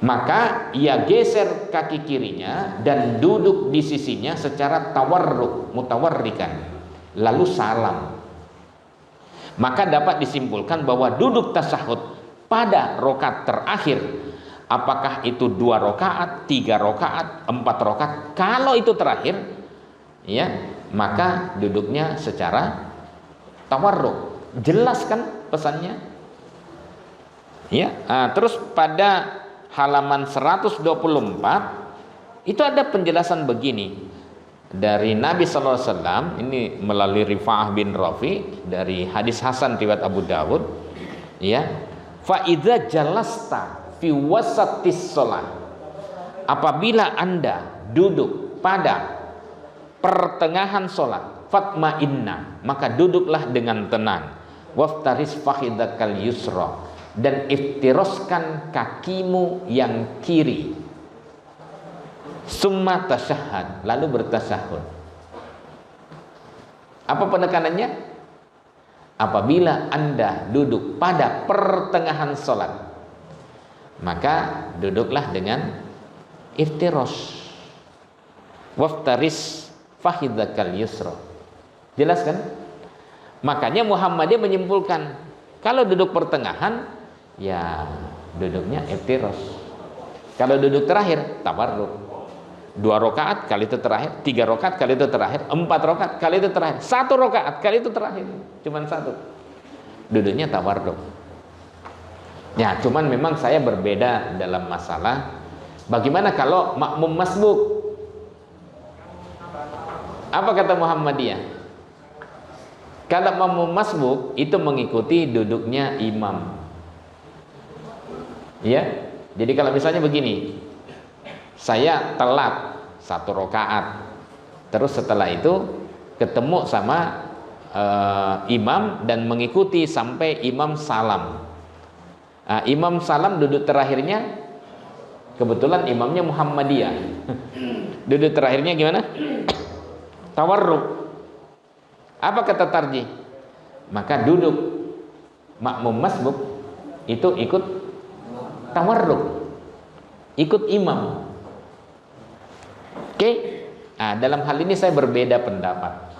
maka ia geser kaki kirinya dan duduk di sisinya secara tawarruk, mutawarrikan, lalu salam. Maka dapat disimpulkan bahwa duduk tasyahud pada rakaat terakhir, apakah itu 2 rakaat, 3 rakaat, 4 rakaat, kalau itu terakhir, ya, maka duduknya secara tawarruk. Jelas kan pesannya? Ya. Terus pada halaman 124 itu ada penjelasan begini dari Nabi sallallahu alaihi wasallam, ini melalui Rifa'ah bin Rafi dari hadis Hasan riwayat Abu Dawud, ya. Fa idza jalasta fi wasatis shalah, apabila Anda duduk pada pertengahan sholat, fatma'inna, maka duduklah dengan tenang, waftaris fakhidakal yusra, dan iftiroskan kakimu yang kiri, summa tasyahhad, lalu bertasyahud. Apa penekanannya? Apabila Anda duduk pada pertengahan sholat, maka duduklah dengan iftiros, waftaris fakhidakal yusra. Jelas kan? Makanya Muhammadiyah menyimpulkan, kalau duduk pertengahan, ya duduknya iftiros. Kalau duduk terakhir, tawarruk. 2 rakaat kali itu terakhir, 3 rakaat kali itu terakhir, 4 rakaat kali itu terakhir, 1 rakaat kali itu terakhir, cuman 1. Duduknya tawarruk. Ya, cuman memang saya berbeda dalam masalah bagaimana kalau makmum masbuk. Apa kata Muhammadiyah? Kalau makmum masbuk itu mengikuti duduknya imam. Ya. Jadi kalau misalnya begini, saya telat 1 rakaat, terus setelah itu ketemu sama imam dan mengikuti sampai imam salam. Imam salam duduk terakhirnya, kebetulan imamnya Muhammadiyah. Duduk terakhirnya gimana? Tawarruk. Apa kata tarjih? Maka duduk makmum masbuk itu ikut tawarruk, ikut imam. Oke? Nah, dalam hal ini saya berbeda pendapat.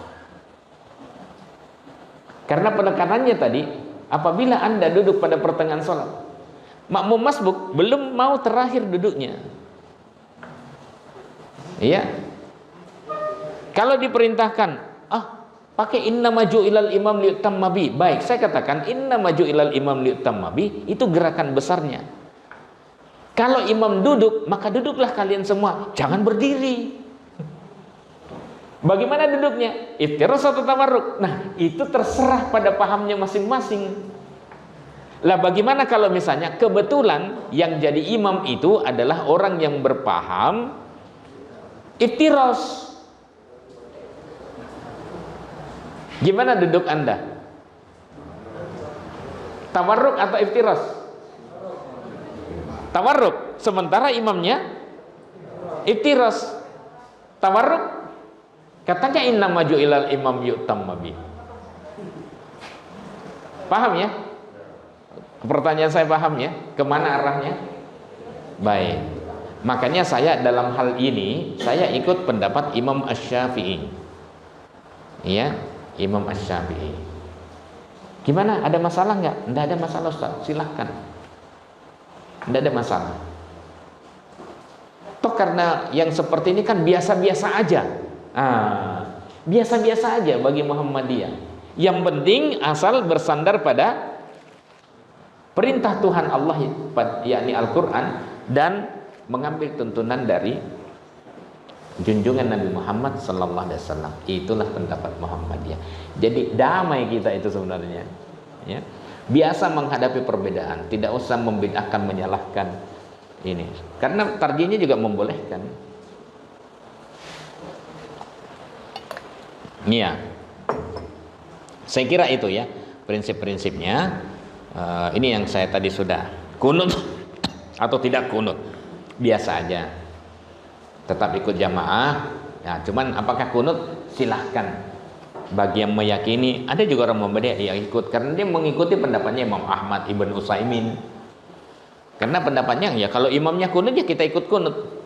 Karena penekanannya tadi, apabila Anda duduk pada pertengahan sholat, makmum masbuk belum mau terakhir duduknya. Iya. Kalau diperintahkan, pakai inna maju ilal imam liutamma bi. Baik, saya katakan inna maju ilal imam liutamma bi itu gerakan besarnya. Kalau imam duduk, maka duduklah kalian semua, jangan berdiri. Bagaimana duduknya? Iftiras atau tawarruk? Nah, itu terserah pada pahamnya masing-masing. Lah bagaimana kalau misalnya kebetulan yang jadi imam itu adalah orang yang berpaham iftiras? Gimana duduk Anda? Tawarruk atau iftiras? Tawarruk. Sementara imamnya iftiras. Tawarruk. Katanya inna maju ilal imam yu'tamma bi. Paham ya? Pertanyaan saya paham ya? Kemana arahnya? Baik. Makanya saya dalam hal ini saya ikut pendapat Imam Asy-Syafi'i. Ya, Imam Asy-Syafi'i. Gimana? Ada masalah nggak? Nggak ada masalah Ustaz, silahkan. Nggak ada masalah. Toh karena yang seperti ini kan biasa-biasa aja. Biasa-biasa aja bagi Muhammadiyah. Yang penting asal bersandar pada perintah Tuhan Allah, yakni Al-Quran, dan mengambil tuntunan dari junjungan Nabi Muhammad sallallahu alaihi wasallam. Itulah pendapat Muhammadiyah. Jadi damai kita itu sebenarnya, ya. Biasa menghadapi perbedaan, tidak usah membid'ahkan, menyalahkan ini. Karena tarjihnya juga membolehkan. Iya. Saya kira itu ya prinsip-prinsipnya. Ini yang saya tadi sudah kunut atau tidak kunut, biasa aja. Tetap ikut jamaah. Ya, cuman apakah kunut? Silahkan. Bagi yang meyakini, ada juga orang Muhammadiyah yang ikut karena dia mengikuti pendapatnya Imam Ahmad Ibn Utsaimin. Karena pendapatnya ya kalau imamnya kunut ya kita ikut kunut.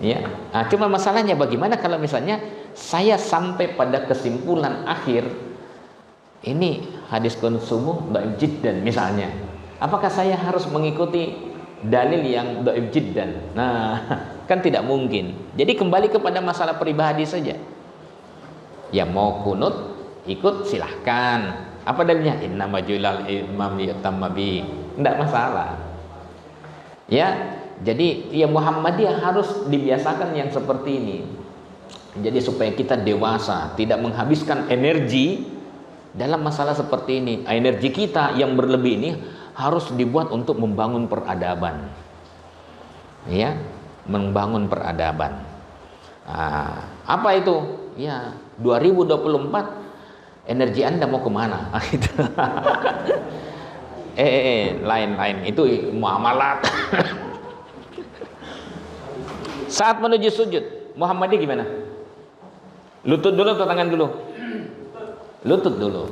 Ya. Nah, cuma masalahnya bagaimana kalau misalnya saya sampai pada kesimpulan akhir ini hadis kunut subuh dhaif jiddan misalnya. Apakah saya harus mengikuti dalil yang dhaif jiddan? Nah, kan tidak mungkin. Jadi kembali kepada masalah pribadi saja. Ya mau kunut ikut silahkan. Apa dalilnya? Inna majulal imam yu'tamma bi. Tidak masalah. Ya, jadi ya Muhammadiyah harus dibiasakan yang seperti ini. Jadi supaya kita dewasa, tidak menghabiskan energi dalam masalah seperti ini. Energi kita yang berlebih ini harus dibuat untuk membangun peradaban. Ya, membangun peradaban. Nah, apa itu? Ya, 2024 energi Anda mau kemana? Gitu. Lain-lain itu muamalat. Saat menuju sujud, Muhammadiyah gimana? Lutut dulu atau tangan dulu? Lutut dulu.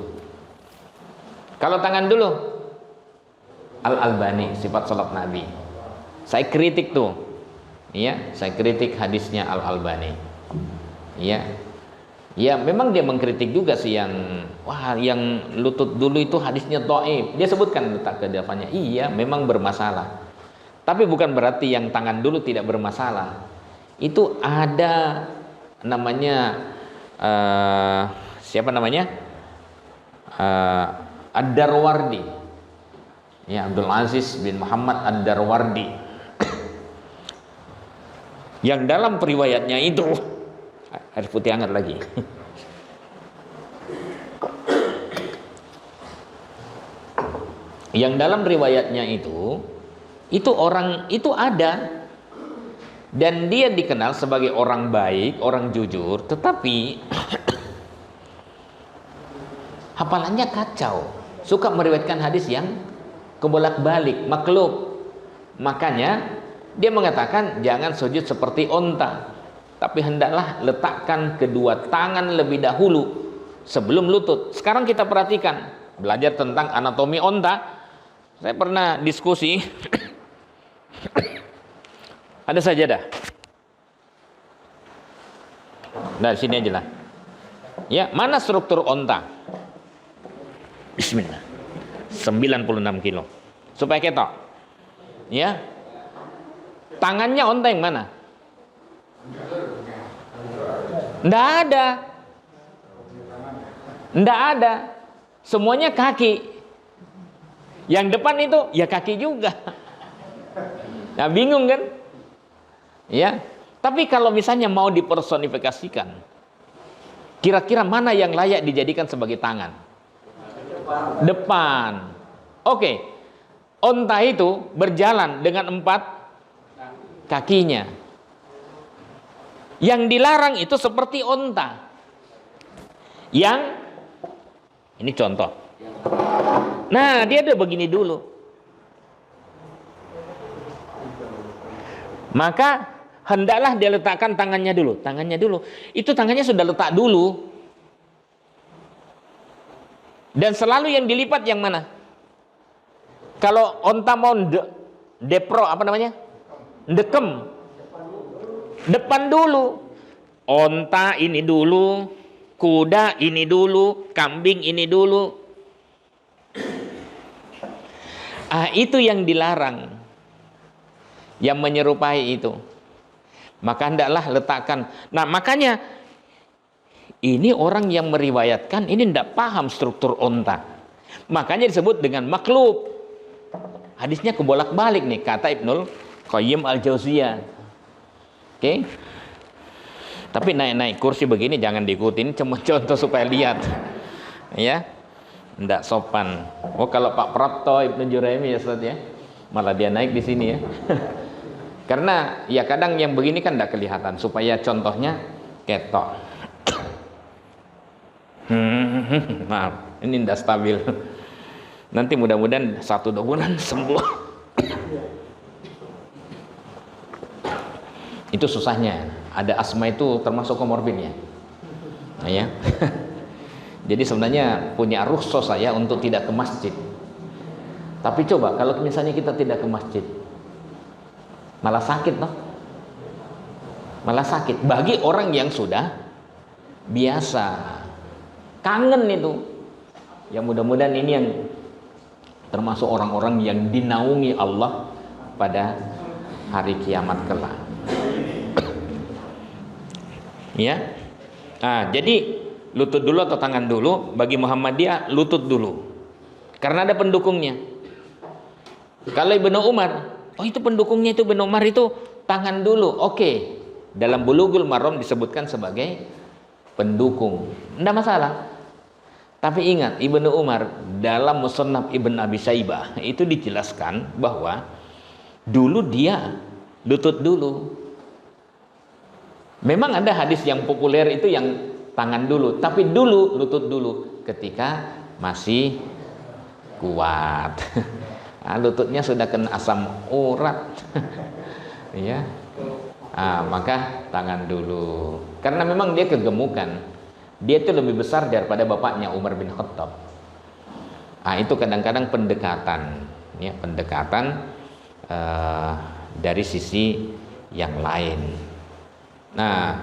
Kalau tangan dulu, Al-Albani sifat salat Nabi. Saya kritik tuh, ya, saya kritik hadisnya Al-Albani. Ya, ya memang dia mengkritik juga sih yang lutut dulu itu hadisnya dhaif. Dia sebutkan letak kedafannya. Iya, memang bermasalah. Tapi bukan berarti yang tangan dulu tidak bermasalah. Itu ada namanya siapa namanya? Ad-Darwardi. Ya, Abdul Aziz bin Muhammad Ad-Darwardi. Yang dalam periwayatnya itu air putih hangat lagi. Yang dalam riwayatnya itu orang itu ada, dan dia dikenal sebagai orang baik, orang jujur, tetapi hafalannya kacau, suka meriwayatkan hadis yang kebolak-balik, maklub. Makanya dia mengatakan jangan sujud seperti onta, tapi hendaklah letakkan kedua tangan lebih dahulu sebelum lutut. Sekarang kita perhatikan, belajar tentang anatomi onta. Saya pernah diskusi ada sajadah. Nah, sini aja lah. Ya, mana struktur onta? Bismillah. 96 kilo. Supaya ketok. Ya. Tangannya onta yang mana? Nggak ada. Nggak ada. Semuanya kaki. Yang depan itu ya kaki juga. Nah, bingung kan? Ya. Tapi kalau misalnya mau dipersonifikasikan, kira-kira mana yang layak dijadikan sebagai tangan? Depan. Oke. Onta itu berjalan dengan 4 kakinya. Yang dilarang itu seperti onta. Yang ini contoh. Nah, dia udah begini dulu. Maka hendaklah dia letakkan tangannya dulu. Tangannya dulu. Itu tangannya sudah letak dulu. Dan selalu yang dilipat yang mana? Kalau onta mau depro, apa namanya? Dekem. Depan dulu. Onta ini dulu. Kuda ini dulu. Kambing ini dulu. Itu yang dilarang, yang menyerupai itu. Maka hendaklah letakkan. Nah, makanya ini orang yang meriwayatkan ini tidak paham struktur onta. Makanya disebut dengan maklub. Hadisnya kebolak-balik nih, kata Ibnul Qayyim Al-Jauziyah. Oke. Tapi naik-naik kursi begini jangan diikutin, cuma contoh supaya lihat. Ya. Nggak sopan. Oh, kalau Pak Prapto, Ibnu Juraimi ya Ustaz ya, malah dia naik di sini ya. Karena ya kadang yang begini kan nggak kelihatan, supaya contohnya ketok. Maaf, ini nggak stabil. Nanti mudah-mudahan 1-2 bulan sembuh. Itu susahnya. Ada asma itu termasuk komorbidnya. Nah, ya. Jadi sebenarnya punya rukhsah saya untuk tidak ke masjid. Tapi coba kalau misalnya kita tidak ke masjid, malah sakit toh. Malah sakit bagi orang yang sudah biasa. Kangen itu. Ya mudah-mudahan ini yang termasuk orang-orang yang dinaungi Allah pada hari kiamat kelak. Ya. Nah, jadi lutut dulu atau tangan dulu? Bagi Muhammadiyah lutut dulu, karena ada pendukungnya. Kalau Ibnu Umar, oh itu pendukungnya itu Ibnu Umar itu tangan dulu. Oke, dalam Bulughul Maram disebutkan sebagai pendukung, tidak masalah. Tapi ingat, Ibnu Umar dalam Musannaf Ibn Abi Saibah itu dijelaskan bahwa dulu dia lutut dulu. Memang ada hadis yang populer itu yang tangan dulu, tapi dulu lutut dulu ketika masih kuat. Nah, lututnya sudah kena asam urat. Ya. Maka tangan dulu. Karena memang dia kegemukan. Dia itu lebih besar daripada bapaknya Umar bin Khattab. Itu kadang-kadang pendekatan, ya, pendekatan dari sisi yang lain. Nah,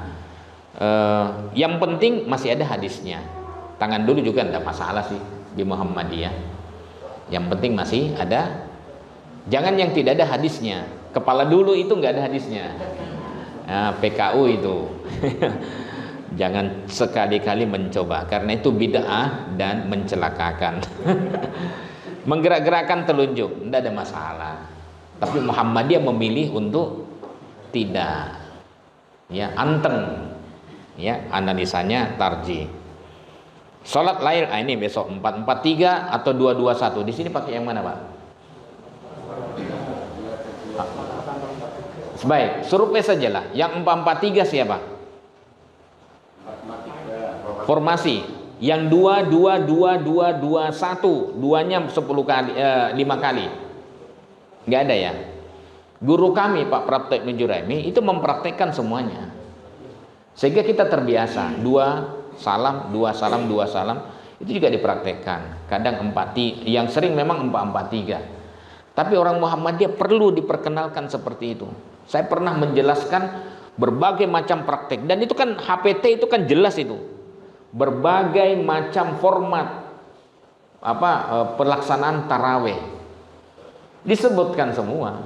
yang penting masih ada hadisnya. Tangan dulu juga tidak masalah sih di Muhammadiyah. Yang penting masih ada. Jangan yang tidak ada hadisnya. Kepala dulu itu nggak ada hadisnya. Nah, PKU itu. Jangan sekali-kali mencoba, karena itu bid'ah dan mencelakakan. Menggerak-gerakkan telunjuk tidak ada masalah, tapi Muhammadiyah memilih untuk tidak, ya, anteng, ya, analisanya tarjih. Sholat lail, ini besok 443 atau 221. Di sini pakai yang mana, Pak? Baik, survei sajalah. Yang 443 siapa? Formasi. Yang 2 duanya 10 kali, 5 kali. Nggak ada ya. Guru kami Pak Praktek Nujuraimi itu mempraktekkan semuanya, sehingga kita terbiasa 2 salam, 2 salam, 2 salam. Itu juga dipraktekkan. Kadang 4, yang sering memang 443. Tapi orang Muhammadiyah perlu diperkenalkan seperti itu. Saya pernah menjelaskan berbagai macam praktek, dan itu kan HPT itu kan jelas itu. Berbagai macam format pelaksanaan taraweh disebutkan semua,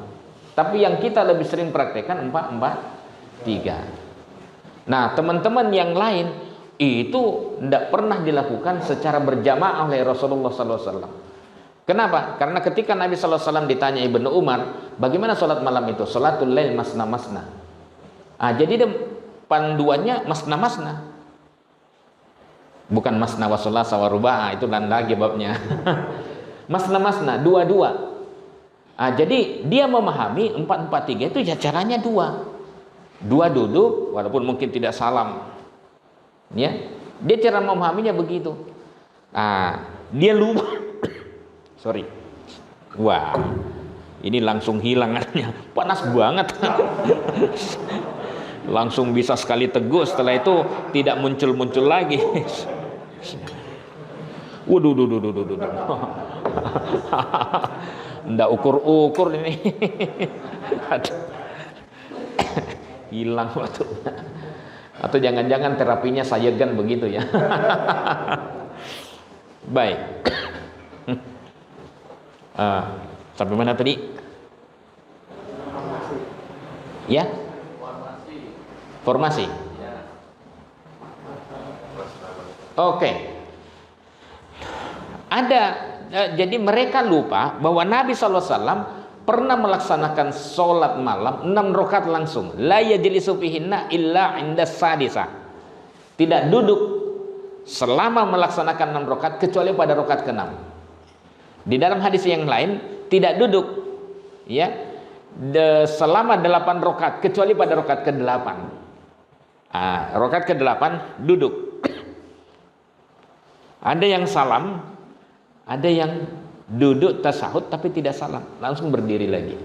tapi yang kita lebih sering praktekkan 443. Nah, teman-teman yang lain itu tidak pernah dilakukan secara berjamaah oleh Rasulullah SAW. Kenapa? Karena ketika Nabi SAW ditanya Ibnu Umar, bagaimana sholat malam itu? Sholatul lail masna-masna. Jadi panduannya masna-masna. Bukan masna wa sulasa wa ruba', itu lain lagi babnya. Masna-masna, 2-2. Jadi dia memahami 443 itu ya caranya 2 duduk, walaupun mungkin tidak salam. Ya, dia cara memahaminya begitu. Dia lupa. Sorry. Wah, ini langsung hilangannya. Panas banget. Langsung bisa sekali teguh, setelah itu tidak muncul-muncul lagi. Waduh. Nggak ukur-ukur ini. Hilang waktu. Atau jangan-jangan terapinya sayegan begitu ya. Baik. Sampai mana tadi? Ya? Formasi. Oke. Ada, jadi mereka lupa bahwa Nabi SAW pernah melaksanakan sholat malam 6 rakaat langsung. La yajlisu fihinna illa inda sadisah. Tidak duduk selama melaksanakan 6 rakaat kecuali pada rakaat ke-6. Di dalam hadis yang lain tidak duduk, ya, selama 8 rakaat kecuali pada rakaat ke-8. Rakaat ke-8 duduk. Ada yang salam, ada yang duduk tasahud tapi tidak salam, langsung berdiri lagi.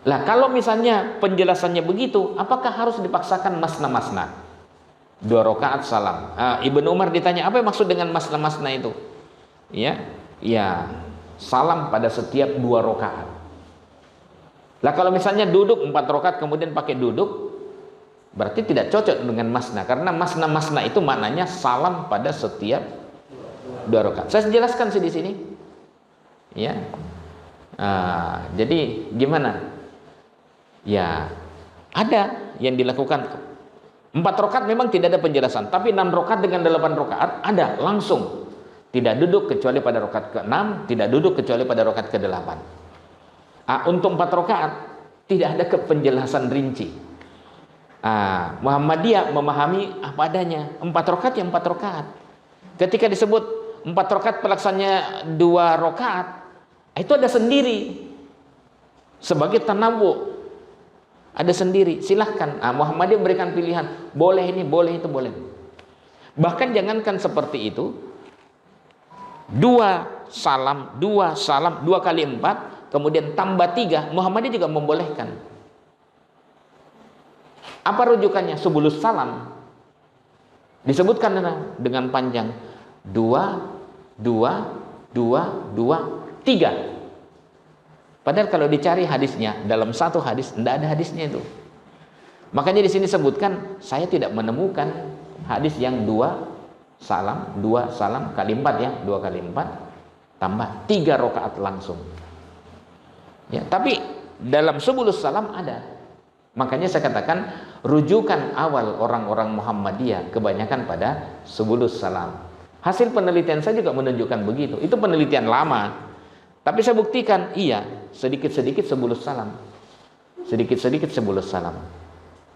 Lah kalau misalnya penjelasannya begitu, apakah harus dipaksakan masna-masna? 2 rakaat salam. Ibnu Umar ditanya, apa yang maksud dengan masna-masna itu? Ya, salam pada setiap 2 rakaat. Lah kalau misalnya duduk 4 rakaat kemudian pakai duduk, berarti tidak cocok dengan masna, karena masna-masna itu maknanya salam pada setiap 2 rakaat. Saya jelaskan di sini. Ya. Jadi gimana? Ya, ada yang dilakukan 4 rakaat memang tidak ada penjelasan, tapi 6 rakaat dengan 8 rakaat ada langsung. Tidak duduk kecuali pada rakaat ke-6, tidak duduk kecuali pada rakaat ke-8. Untuk 4 rakaat tidak ada penjelasan rinci. Muhammadiyah memahami apa adanya. 4 rakaat ya 4 rakaat. Ketika disebut 4 rakaat pelaksananya 2 rakaat, itu ada sendiri sebagai tanawwu, ada sendiri. Silahkan. Muhammadiyah memberikan pilihan, boleh ini, boleh itu, boleh. Bahkan jangankan seperti itu, 2 salam, 2 kali 4, kemudian tambah 3, Muhammadiyah juga membolehkan. Apa rujukannya? Subulus salam. Disebutkan dengan panjang 2, 3. Padahal kalau dicari hadisnya, dalam satu hadis tidak ada hadisnya itu. Makanya di sini sebutkan, saya tidak menemukan hadis yang 2 salam kali 4 ya, 2 kali 4 tambah 3 rakaat langsung. Ya, tapi dalam subulus salam ada. Makanya saya katakan rujukan awal orang-orang Muhammadiyah kebanyakan pada subulus salam. Hasil penelitian saya juga menunjukkan begitu. Itu penelitian lama. Tapi saya buktikan, iya, sedikit-sedikit subulus salam. Sedikit-sedikit subulus salam.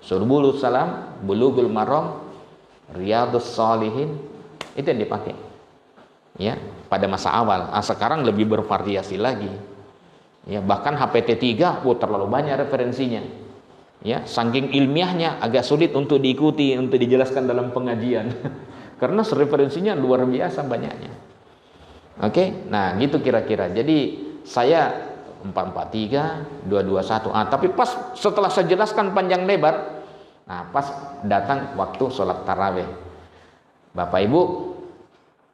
Subulus salam, Bulughul Maram, Riyadhus Shalihin, itu yang dipakai. Ya, pada masa awal. Sekarang lebih bervariasi lagi. Ya, bahkan HPT 3 terlalu banyak referensinya. Ya, saking ilmiahnya agak sulit untuk diikuti, untuk dijelaskan dalam pengajian. Karena referensinya luar biasa banyaknya. Oke, nah gitu kira-kira. Jadi saya 443, 221. Tapi pas setelah saya jelaskan panjang lebar, nah pas datang waktu sholat tarawih. Bapak Ibu,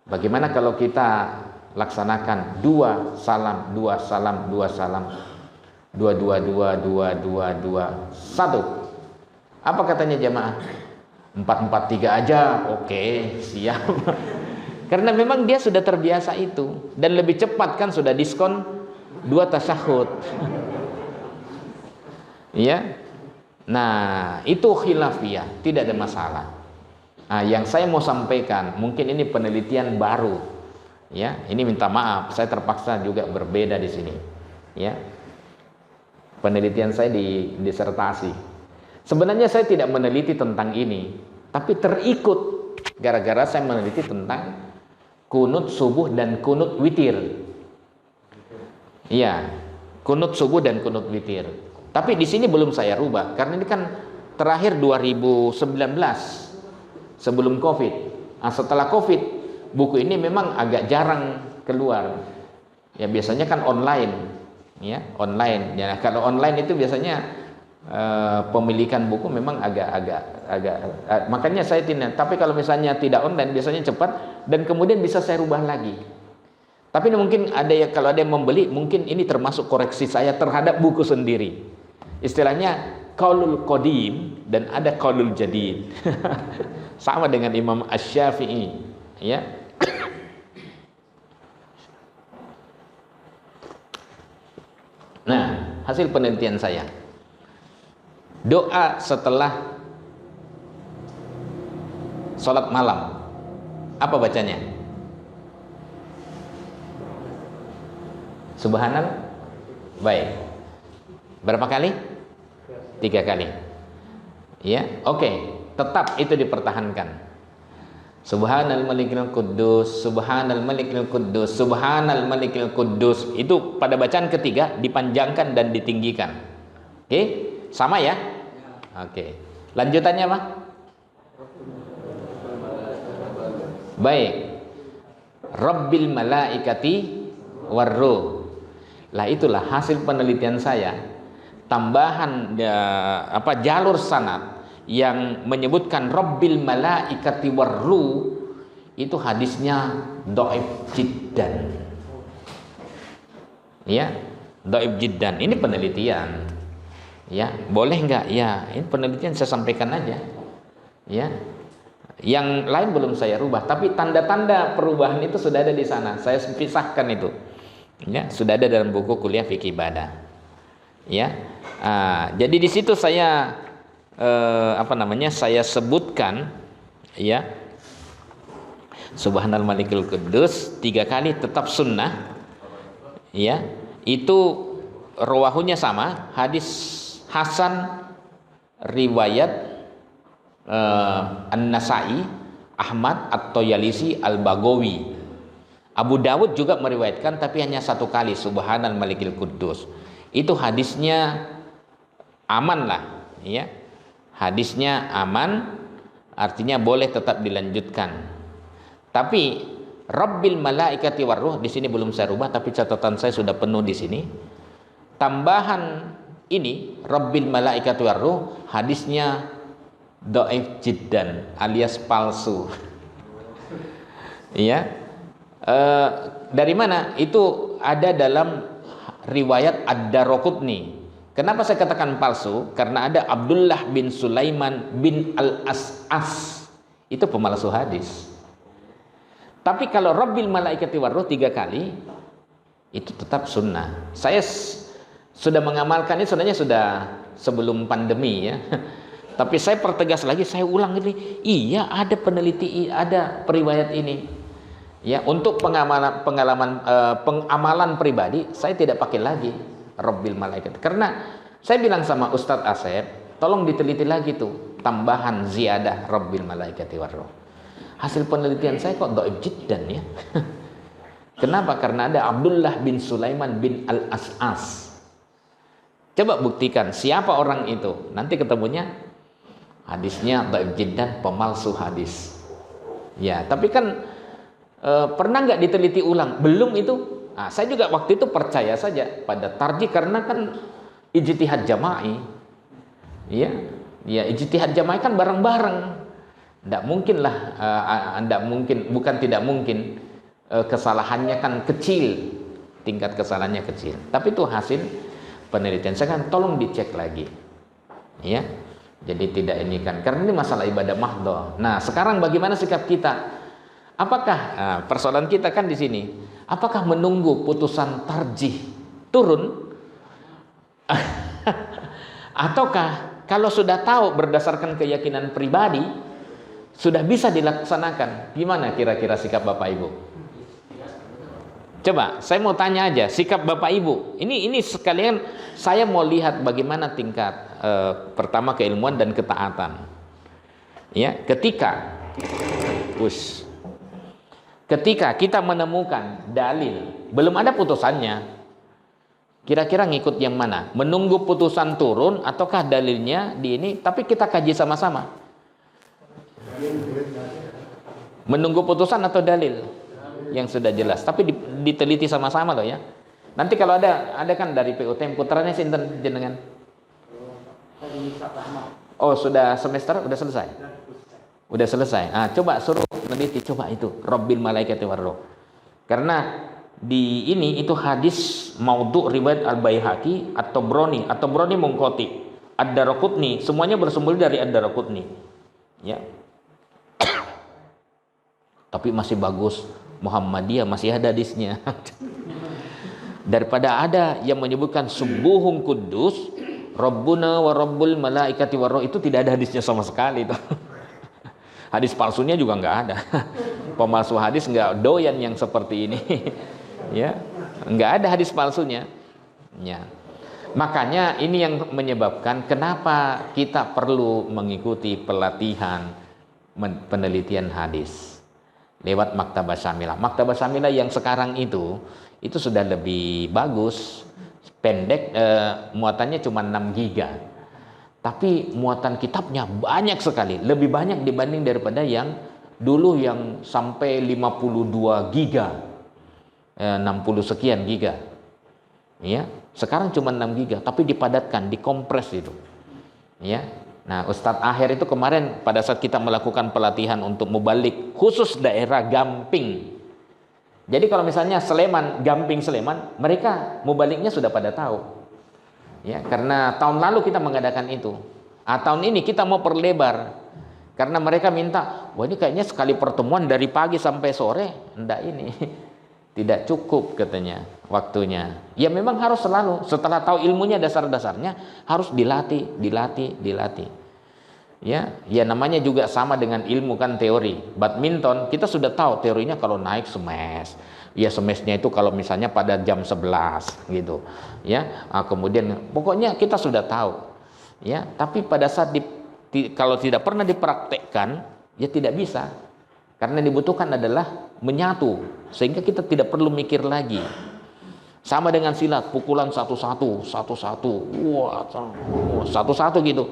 bagaimana kalau kita laksanakan 2 salam, 2 salam, 2 salam, 2, 2, 2, 2, 2, 2, 1. Apa katanya jamaah? 443 aja, oke, siap. Karena memang dia sudah terbiasa itu. Dan lebih cepat kan, sudah diskon 2 tasyahud. Ya. Nah, itu khilafiyah, tidak ada masalah. Nah, yang saya mau sampaikan, mungkin ini penelitian baru. Ya, ini minta maaf, saya terpaksa juga berbeda di sini. Ya. Penelitian saya di disertasi. Sebenarnya saya tidak meneliti tentang ini, tapi terikut gara-gara saya meneliti tentang kunut subuh dan kunut witir. Iya, kunut subuh dan kunut witir. Tapi di sini belum saya rubah karena ini kan terakhir 2019 sebelum Covid. Nah, setelah Covid buku ini memang agak jarang keluar. Ya biasanya kan online. Ya, online. Ya, kalau online itu biasanya pemilikan buku memang agak makanya saya tidak. Tapi kalau misalnya tidak online biasanya cepat dan kemudian bisa saya rubah lagi. Tapi mungkin ada ya, kalau ada yang membeli mungkin ini termasuk koreksi saya terhadap buku sendiri. Istilahnya qaulul qadim dan ada qaulul jadid. Sama dengan Imam Asy-Syafi'i, ya. Nah, hasil penelitian saya, doa setelah sholat malam, apa bacanya? Subhanallah. Baik. Berapa kali? 3 kali. Ya, oke. Tetap itu dipertahankan. Subhanal malikil quddus, subhanal malikil quddus, subhanal malikil quddus. Itu pada bacaan ketiga dipanjangkan dan ditinggikan. Oke? Sama ya? Oke. Lanjutannya apa? Baik. Rabbil malaikati warruh. Lah itulah hasil penelitian saya. Tambahan jalur sanad yang menyebutkan Rabbil malaikati warruh itu hadisnya dhaif jiddan. Ya, dhaif jiddan. Ini penelitian. Ya, boleh enggak? Ya, ini penelitian saya sampaikan aja. Ya. Yang lain belum saya rubah, tapi tanda-tanda perubahan itu sudah ada di sana. Saya pisahkan itu. Ya, sudah ada dalam buku kuliah fikih ibadah. Ya. Jadi di situ saya saya sebutkan ya subhanal malikul quddus 3 kali tetap sunnah ya, itu rawahunya sama, hadis hasan riwayat An-Nasa'i, Ahmad, At-Toyalisi, Al-Baghawi. Abu Dawud juga meriwayatkan tapi hanya 1 kali subhanal malikul quddus. Itu hadisnya aman lah ya. Hadisnya aman, artinya boleh tetap dilanjutkan. Tapi Rabbil malaikati warruh di sini belum saya rubah, tapi catatan saya sudah penuh di sini. Tambahan ini Rabbil malaikati warruh hadisnya dhaif jiddan alias palsu. Ya. Dari mana? Itu ada dalam riwayat Ad-Daraqutni. Kenapa saya katakan palsu? Karena ada Abdullah bin Sulaiman bin Al-As'as. Itu pemalsu hadis. Tapi kalau Rabbil malaikati warruh 3 kali, itu tetap sunnah. Saya sudah mengamalkan ini sebenarnya sudah sebelum pandemi ya. Tapi saya pertegas lagi, saya ulang ini, iya ada peneliti, ada periwayat ini. Ya, untuk pengamalan pribadi saya tidak pakai lagi Rabbil Malaikat. Karena saya bilang sama Ustadz Asep, tolong diteliti lagi tuh tambahan ziyadah Rabbil Malaikati Warroh. Hasil penelitian saya kok dhaif jiddan ya. Kenapa? Karena ada Abdullah bin Sulaiman bin Al-As'as. Coba buktikan siapa orang itu. Nanti ketemunya hadisnya dhaif jiddan, pemalsu hadis. Ya, tapi kan pernah nggak diteliti ulang? Belum itu. Nah, saya juga waktu itu percaya saja pada tarjih karena kan ijtihad jama'i. Ya, ya ijtihad jama'i kan bareng-bareng. Tidak mungkin lah, bukan tidak mungkin, kesalahannya kan kecil, tingkat kesalahannya kecil. Tapi itu hasil penelitian. Saya kan tolong dicek lagi. Ya. Jadi tidak ini kan, karena ini masalah ibadah mahdhah. Nah, sekarang bagaimana sikap kita? Apakah persoalan kita kan di sini? Apakah menunggu putusan tarjih turun? Ataukah kalau sudah tahu berdasarkan keyakinan pribadi sudah bisa dilaksanakan? Gimana kira-kira sikap Bapak Ibu? Coba saya mau tanya aja sikap Bapak Ibu. Ini sekalian saya mau lihat bagaimana tingkat pertama keilmuan dan ketaatan. Ya, ketika kita menemukan dalil belum ada putusannya, kira-kira ngikut yang mana? Menunggu putusan turun ataukah dalilnya di ini? Tapi kita kaji sama-sama. Menunggu putusan atau dalil yang sudah jelas, tapi diteliti sama-sama loh ya. Nanti kalau ada kan dari PUTM putranya sinten jenengan? Oh, sudah semester udah selesai. Udah selesai. Coba suruh meneliti coba itu Rabbil Malaikati Warroh. Karena di ini itu hadis maudhu riwayat Al-Baihaqi atau Broni mengkoti Ad-Daraqutni, semuanya bersumber dari Ad-Daraqutni. Ya. Tapi masih bagus. Muhammadiyah masih ada hadisnya. Daripada ada yang menyebutkan subuhun kudus Rabbuna wa Rabbul Malaikati Warroh, itu tidak ada hadisnya sama sekali itu. Hadis palsunya juga nggak ada. Pemalsu hadis nggak doyan yang seperti ini. Ya, nggak ada hadis palsunya. Ya. Makanya ini yang menyebabkan kenapa kita perlu mengikuti pelatihan penelitian hadis lewat Maktabah Syamilah. Maktabah Syamilah yang sekarang itu sudah lebih bagus, pendek, muatannya cuma 6 giga. Tapi muatan kitabnya banyak sekali, lebih banyak dibanding daripada yang dulu yang sampai 52 giga, 60 sekian giga. Ya, sekarang cuma 6 giga, tapi dipadatkan, dikompres itu. Ya. Nah, Ustadz Akhir itu kemarin pada saat kita melakukan pelatihan untuk mubalik khusus daerah Gamping. Jadi kalau misalnya Sleman, Gamping Sleman, mereka mubaliknya sudah pada tahu. Ya, karena tahun lalu kita mengadakan itu. Tahun ini kita mau perlebar. Karena mereka minta, wah ini kayaknya sekali pertemuan dari pagi sampai sore. Enggak ini. Tidak cukup katanya waktunya. Ya memang harus selalu setelah tahu ilmunya dasar-dasarnya harus dilatih. Ya namanya juga sama dengan ilmu kan teori. Badminton kita sudah tahu teorinya kalau naik smash. Ya semesnya itu kalau misalnya pada jam 11 gitu. Ya, kemudian pokoknya kita sudah tahu. Ya, tapi pada saat kalau tidak pernah dipraktekkan, ya tidak bisa. Karena yang dibutuhkan adalah menyatu sehingga kita tidak perlu mikir lagi. Sama dengan silat, pukulan satu-satu, wah, satu-satu gitu.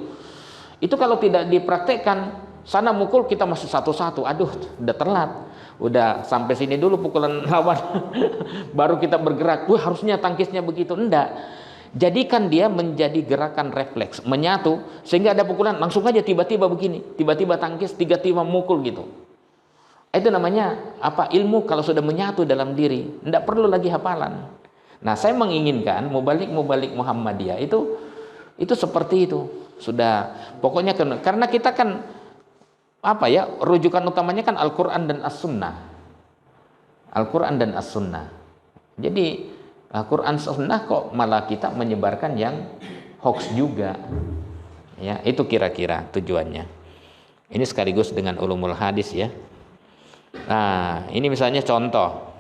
Itu kalau tidak dipraktekkan, sana mukul kita masih satu-satu, aduh, udah telat. Udah sampai sini dulu pukulan lawan baru kita bergerak. Wah, harusnya tangkisnya begitu. Enggak. Jadikan dia menjadi gerakan refleks, menyatu sehingga ada pukulan langsung aja tiba-tiba begini, tiba-tiba tangkis, tiba-tiba mukul gitu. Itu namanya apa? Ilmu kalau sudah menyatu dalam diri, enggak perlu lagi hafalan. Nah, saya menginginkan mubalik Muhammadiyah itu seperti itu. Sudah pokoknya karena kita kan apa ya, rujukan utamanya kan Al-Quran dan As-Sunnah. Al-Quran dan As-Sunnah. Jadi Quran sunnah kok malah kita menyebarkan yang hoax juga. Ya, itu kira-kira tujuannya. Ini sekaligus dengan ulumul hadis ya. Nah, ini misalnya contoh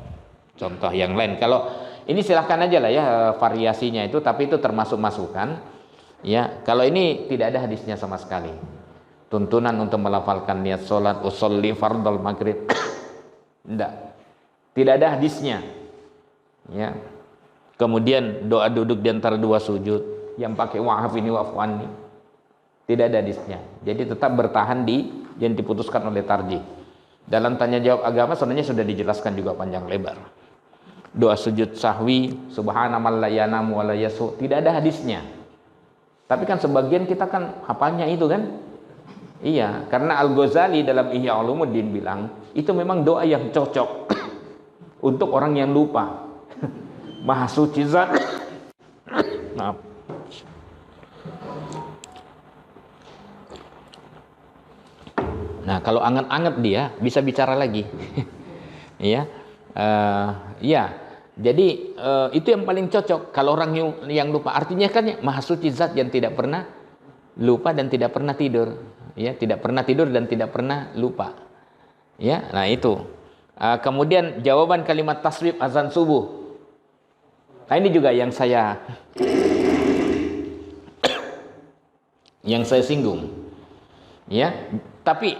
yang lain. Kalau ini silahkan aja lah ya variasinya itu, tapi itu termasuk masukan. Ya, kalau ini tidak ada hadisnya sama sekali. Tuntunan untuk melafalkan niat sholat usolli fardal maghrib. Tidak ada hadisnya. Ya. Kemudian doa duduk di antara dua sujud yang pakai wa'af ini wa'fu anni. Tidak ada hadisnya. Jadi tetap bertahan di yang diputuskan oleh tarjih. Dalam tanya jawab agama sebenarnya sudah dijelaskan juga panjang lebar. Doa sujud sahwi, subhanallahi la yanamu wa la yasu, tidak ada hadisnya. Tapi kan sebagian kita kan hafalnya itu kan? Iya, karena Al-Ghazali dalam Ihya Ulumuddin bilang, itu memang doa yang cocok untuk orang yang lupa. Maha suci zat. Maaf. Nah, kalau anget-anget dia bisa bicara lagi. Ya. Ya. Jadi itu yang paling cocok kalau orang yang lupa. Artinya kan ya, Maha suci zat yang tidak pernah lupa dan tidak pernah tidur. Ya, tidak pernah tidur dan tidak pernah lupa. Ya, nah itu. Kemudian jawaban kalimat taswib azan subuh. Nah, ini juga yang saya singgung. Ya, tapi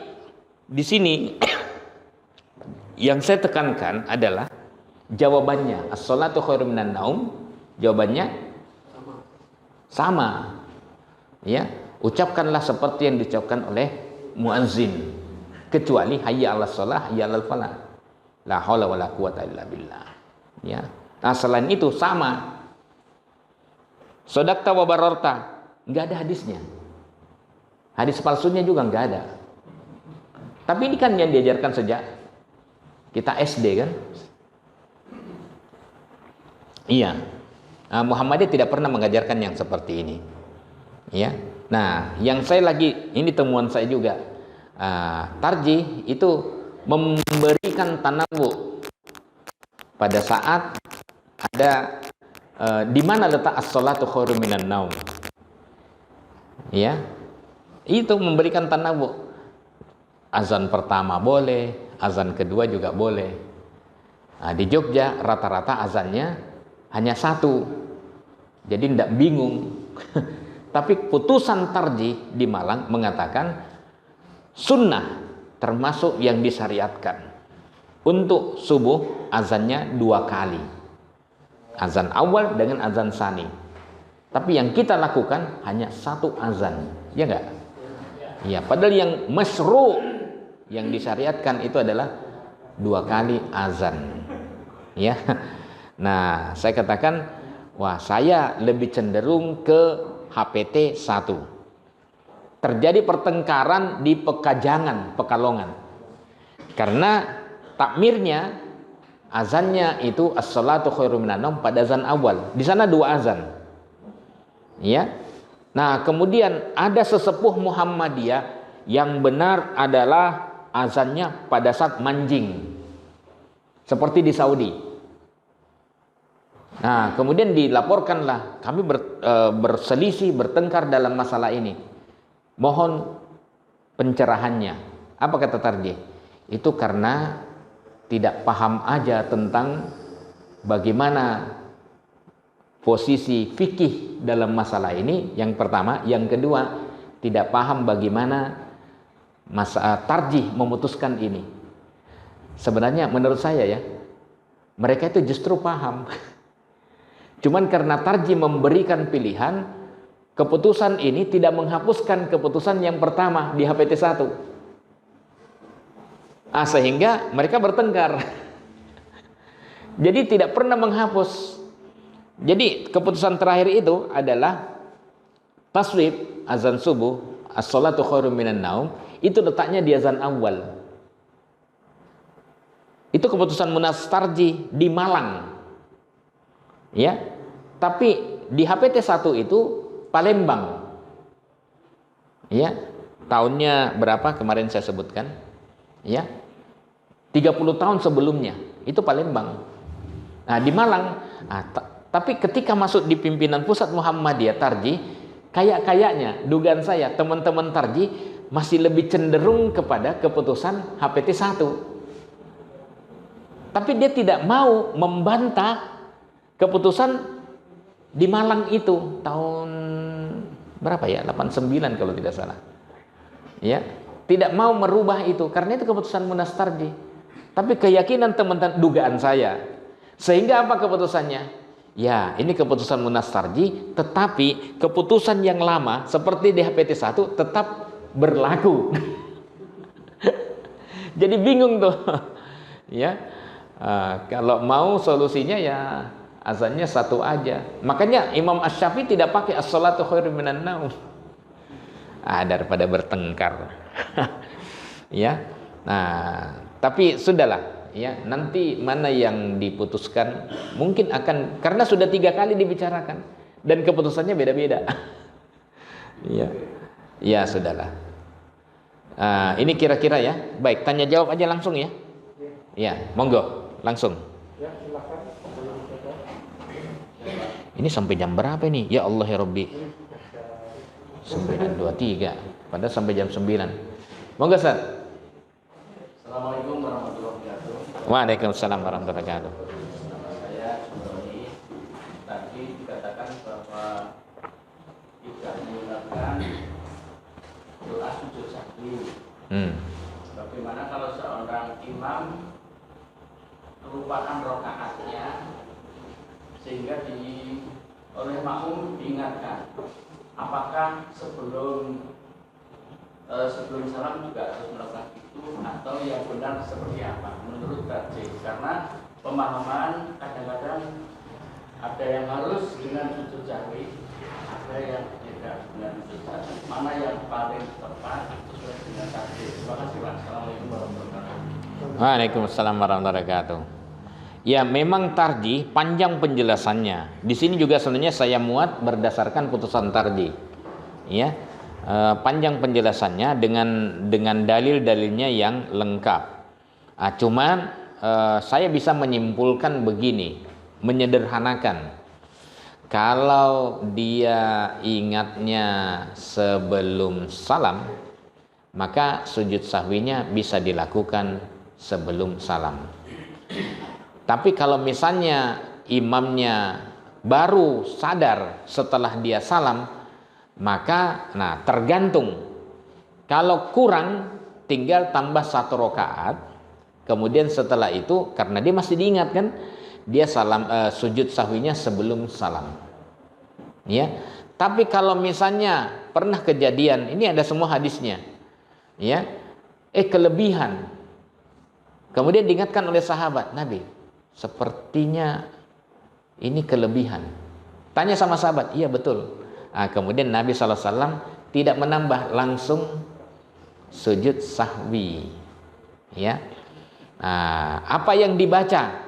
di sini yang saya tekankan adalah jawabannya as-sholatu khairum minan naum, jawabannya sama. Ya, ucapkanlah seperti yang diucapkan oleh muazzin, kecuali hayya 'alas shalah, hayya 'alal falah. La haula wala quwata illa billah. Ya. Nah, selain itu sama. Sodakta wa bararta, enggak ada hadisnya. Hadis palsunya juga enggak ada. Tapi ini kan yang diajarkan sejak kita SD kan? Iya. Nah, Muhammadiyah tidak pernah mengajarkan yang seperti ini. Ya. Nah, yang saya lagi, ini temuan saya juga. Tarjih itu memberikan tanawu pada saat ada di mana letak as-sholatu khairum minan naum. Ya. Itu memberikan tanawu. Azan pertama boleh, azan kedua juga boleh. Nah, di Jogja rata-rata azannya hanya satu. Jadi tidak bingung. Tapi putusan tarjih di Malang mengatakan sunnah termasuk yang disyariatkan. Untuk subuh azannya 2 kali. Azan awal dengan azan sani. Tapi yang kita lakukan hanya 1 azan. Ya enggak? Ya, padahal yang masyru' yang disyariatkan itu adalah 2 kali azan. Ya. Nah, saya katakan, wah, saya lebih cenderung ke HPT 1. Terjadi pertengkaran di Pekajangan, Pekalongan. Karena takmirnya, azannya itu as-salatu khairum minan naum pada azan awal. Di sana 2 azan. Ya. Nah, kemudian ada sesepuh Muhammadiyah yang benar adalah azannya pada saat manjing. Seperti di Saudi. Nah, kemudian dilaporkanlah, kami berselisih, bertengkar dalam masalah ini. Mohon pencerahannya. Apa kata tarjih? Itu karena tidak paham aja tentang bagaimana posisi fikih dalam masalah ini, yang pertama. Yang kedua, tidak paham bagaimana tarjih memutuskan ini. Sebenarnya menurut saya ya, mereka itu justru paham. Cuman karena tarjih memberikan pilihan, keputusan ini tidak menghapuskan keputusan yang pertama di HPT 1. Sehingga mereka bertengkar. Jadi tidak pernah menghapus. Jadi keputusan terakhir itu adalah taswib azan subuh, as-sholatu khairum minan naum, itu letaknya di azan awal. Itu keputusan munas tarjih di Malang. Ya. Tapi di HPT 1 itu Palembang. Ya. Tahunnya berapa kemarin saya sebutkan? Ya. 30 tahun sebelumnya itu Palembang. Nah, di Malang Tapi ketika masuk di pimpinan pusat Muhammadiyah Tarji, kayaknya dugaan saya teman-teman Tarji masih lebih cenderung kepada keputusan HPT 1. Tapi dia tidak mau membantah keputusan di Malang itu tahun berapa ya? 89 kalau tidak salah. Ya, tidak mau merubah itu karena itu keputusan Munas Tarji. Tapi keyakinan teman-teman, dugaan saya. Sehingga apa keputusannya? Ya, ini keputusan Munas Tarji, tetapi keputusan yang lama seperti di HPT 1 tetap berlaku. Jadi bingung tuh. Ya. Kalau mau solusinya ya azannya satu aja. Makanya Imam Asy-Syafi'i tidak pakai as-shalatu khairun minan naum. Daripada bertengkar. Ya. Nah, tapi sudahlah. Ya, nanti mana yang diputuskan mungkin akan, karena sudah 3 kali dibicarakan dan keputusannya beda-beda. Ya, ya sudahlah. Ini kira-kira ya. Baik, tanya jawab aja langsung ya. Ya, monggo langsung. Ya, silakan. Ini sampai jam berapa ini? Ya Allah ya Rabbi. 9.23. Padahal sampai jam 9. Monggo Ustaz. Assalamualaikum warahmatullahi wabarakatuh. Waalaikumsalam warahmatullahi wabarakatuh. Saya Jumroni. Tadi dikatakan bahwa tidak menggunakan doa sujud sahwi. Bagaimana kalau seorang imam kelupaan rakaatnya sehingga oleh makmum diingatkan, apakah sebelum salam juga harus melakukan itu atau yang benar seperti apa menurut Tarji? Karena pemahaman kadang-kadang ada yang harus dengan sujud sahwi, ada yang tidak dengan sujud sahwi. Mana yang paling tepat sesuai dengan Tarji? Terima kasih Pak. Assalamualaikum warahmatullahi wabarakatuh. Waalaikumsalam warahmatullahi wabarakatuh. Ya, memang Tarji panjang penjelasannya. Di sini juga sebenarnya saya muat berdasarkan putusan Tarji. Ya. Panjang penjelasannya dengan dalil-dalilnya yang lengkap. Cuman saya bisa menyimpulkan begini, menyederhanakan. Kalau dia ingatnya sebelum salam, maka sujud sahwinya bisa dilakukan sebelum salam. Tapi kalau misalnya imamnya baru sadar setelah dia salam, maka tergantung. Kalau kurang tinggal tambah 1 rakaat. Kemudian setelah itu karena dia masih diingatkan, dia sujud sahwinya sebelum salam. Ya. Tapi kalau misalnya pernah kejadian, ini ada semua hadisnya. Ya. Kelebihan. Kemudian diingatkan oleh sahabat, Nabi, sepertinya ini kelebihan. Tanya sama sahabat, iya betul. Kemudian Nabi SAW tidak menambah, langsung sujud sahwi. Ya. Apa yang dibaca?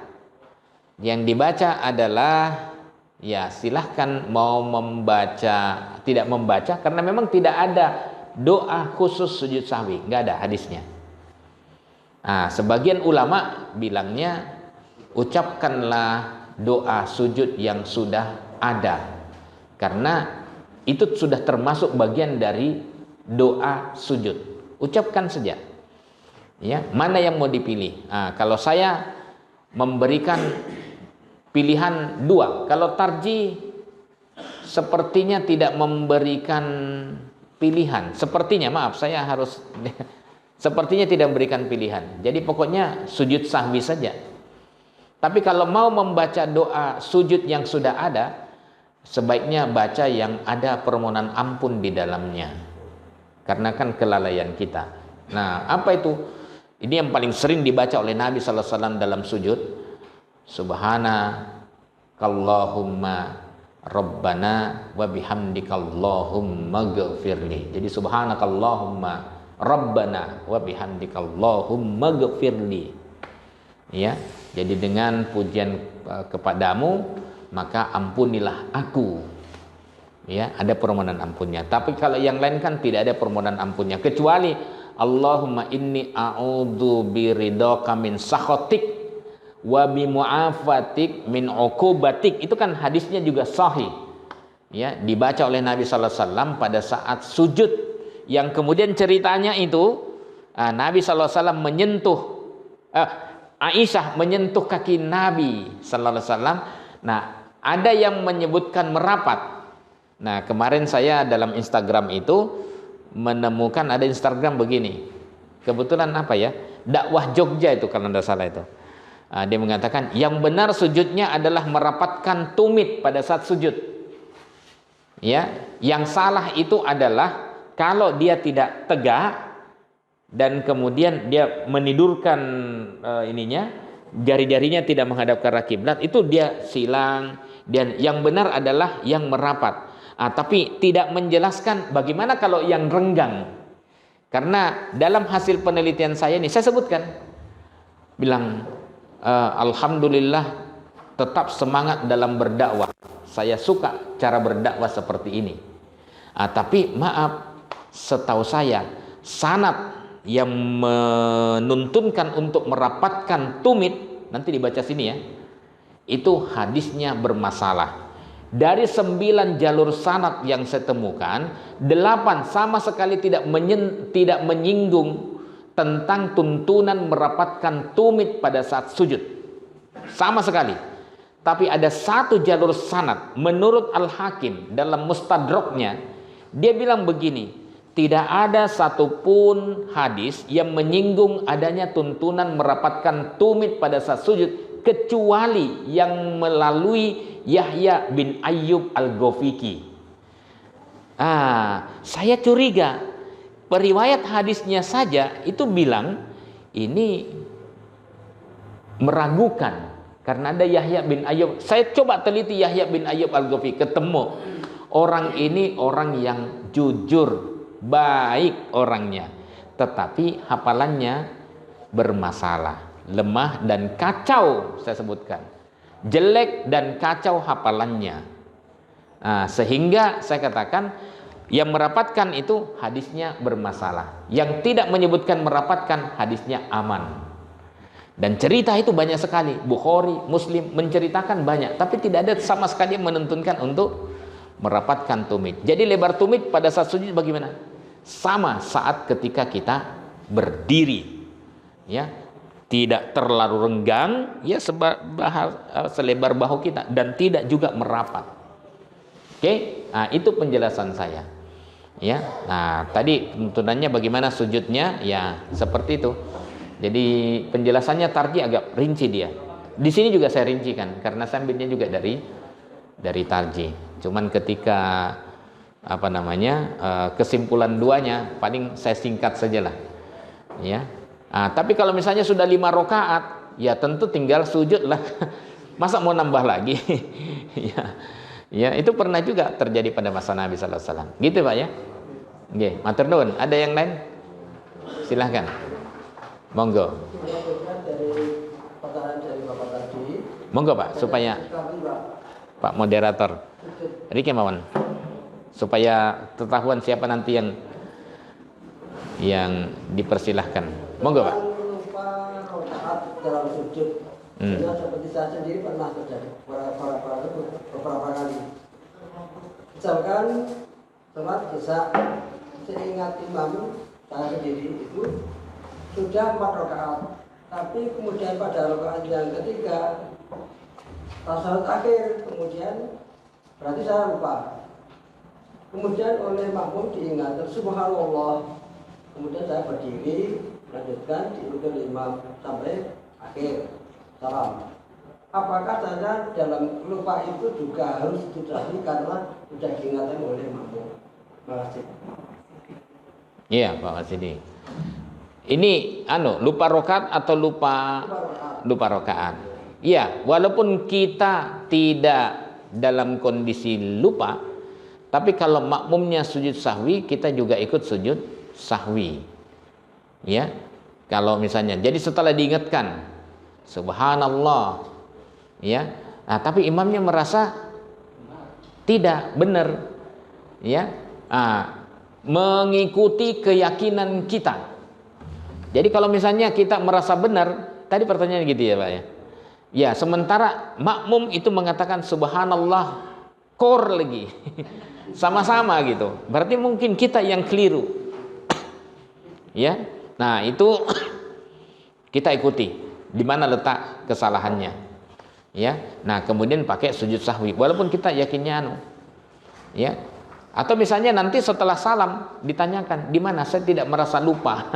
Yang dibaca adalah, ya silahkan mau membaca, tidak membaca, karena memang tidak ada doa khusus sujud sahwi, nggak ada hadisnya. Sebagian ulama bilangnya ucapkanlah doa sujud yang sudah ada, karena itu sudah termasuk bagian dari doa sujud. Ucapkan saja. Ya, mana yang mau dipilih? Kalau saya memberikan pilihan 2. Kalau Tarji sepertinya tidak memberikan pilihan. Sepertinya tidak memberikan pilihan. Jadi pokoknya sujud sahwi saja. Tapi kalau mau membaca doa sujud yang sudah ada, sebaiknya baca yang ada permohonan ampun di dalamnya. Karena kan kelalaian kita. Apa itu? Ini yang paling sering dibaca oleh Nabi SAW dalam sujud. Subhanakallahumma Rabbana wa bihamdikallahumma ghafirli. Jadi subhanakallahumma Rabbana wa bihamdikallahumma ghafirli. Ya. Jadi dengan pujian kepadamu, maka ampunilah aku. Ya, ada permohonan ampunnya. Tapi kalau yang lain kan tidak ada permohonan ampunnya, kecuali Allahumma inni a'udzu biridhaka min sakhatik wa bi mu'afatik min uqubatik. Itu kan hadisnya juga sahih. Ya, dibaca oleh Nabi sallallahu alaihi wasallam pada saat sujud, yang kemudian ceritanya itu Nabi sallallahu alaihi wasallam menyentuh Aisyah menyentuh kaki Nabi sallallahu alaihi wasallam. Nah, ada yang menyebutkan merapat. Nah, kemarin saya dalam Instagram itu menemukan ada Instagram begini. Kebetulan apa ya? Dakwah Jogja itu kalau tidak salah itu. Dia mengatakan yang benar sujudnya adalah merapatkan tumit pada saat sujud. Ya, yang salah itu adalah kalau dia tidak tegak dan kemudian dia menidurkan jari-jarinya tidak menghadap ke arah kiblat, itu dia silang. Dan yang benar adalah yang merapat. Tapi tidak menjelaskan bagaimana kalau yang renggang. Karena dalam hasil penelitian saya ini, saya sebutkan, bilang, alhamdulillah tetap semangat dalam berdakwah. Saya suka cara berdakwah seperti ini. Tapi maaf, setahu saya, sanad yang menuntunkan untuk merapatkan tumit, nanti dibaca sini ya, itu hadisnya bermasalah. Dari 9 jalur sanad yang saya temukan, 8 sama sekali tidak menyinggung tentang tuntunan merapatkan tumit pada saat sujud. Sama sekali. Tapi ada 1 jalur sanad menurut Al-Hakim dalam Mustadraknya, dia bilang begini, tidak ada satupun hadis yang menyinggung adanya tuntunan merapatkan tumit pada saat sujud kecuali yang melalui Yahya bin Ayyub Al-Ghafiqi. Saya curiga periwayat hadisnya saja itu bilang ini meragukan karena ada Yahya bin Ayyub. Saya coba teliti Yahya bin Ayyub Al-Ghafiqi, ketemu orang ini orang yang jujur, baik orangnya, tetapi hafalannya bermasalah, lemah dan kacau. Saya sebutkan jelek dan kacau hafalannya. Sehingga saya katakan yang merapatkan itu hadisnya bermasalah, yang tidak menyebutkan merapatkan hadisnya aman. Dan cerita itu banyak sekali, Bukhari, Muslim menceritakan banyak, tapi tidak ada sama sekali yang menuntunkan untuk merapatkan tumit. Jadi lebar tumit pada saat sujud bagaimana? Sama saat ketika kita berdiri, ya, tidak terlalu renggang, ya, selebar bahu kita, dan tidak juga merapat. Oke, itu penjelasan saya. Ya, tadi tuntunannya bagaimana sujudnya, ya seperti itu. Jadi penjelasannya Tarji agak rinci dia. Di sini juga saya rincikan karena saya ambilnya juga dari Tarji. Cuman ketika kesimpulan duanya paling saya singkat sajalah. Ya. Tapi kalau misalnya sudah 5 rakaat, ya tentu tinggal sujud lah. Masa mau nambah lagi? Ya, itu pernah juga terjadi pada masa Nabi sallallahu alaihi wasallam. Gitu, Pak ya. Oke, matur nuwun. Ada yang lain? Silahkan. Monggo. Dari pertanyaan dari Bapak tadi. Monggo, Pak, supaya Pak moderator Riki Mawan, supaya ketahuan siapa nanti yang dipersilahkan. Monggo, Pak. Lupa rakaat dalam sujud. Seperti saya sendiri pernah terjadi beberapa kali. Misalkan sholat isya, seingat imam saya sendiri itu sudah 4 rakaat, tapi kemudian pada rakaat yang ketiga tasyahud akhir, kemudian berarti saya lupa. Kemudian oleh makmum diingatkan subhanallah, kemudian saya berdiri lanjutkan diikuti imam sampai akhir salam. Apakah saya dalam lupa itu juga harus sujud karena sudah diingatkan oleh makmum? Terima kasih. Iya, Pak Masidi. Ini lupa rakaat atau lupa rakaat. Iya, walaupun kita tidak dalam kondisi lupa, tapi kalau makmumnya sujud sahwi, kita juga ikut sujud sahwi. Ya. Kalau misalnya, jadi setelah diingatkan subhanallah, ya. Tapi imamnya merasa tidak benar, ya. Mengikuti keyakinan kita. Jadi kalau misalnya kita merasa benar, tadi pertanyaan gitu ya, Pak ya. Ya, sementara makmum itu mengatakan subhanallah kor lagi. Sama-sama gitu. Berarti mungkin kita yang keliru. Ya. Nah, itu kita ikuti di mana letak kesalahannya. Ya. Nah, kemudian pakai sujud sahwi walaupun kita yakinnya ya. Atau misalnya nanti setelah salam ditanyakan, "Di mana? Saya tidak merasa lupa."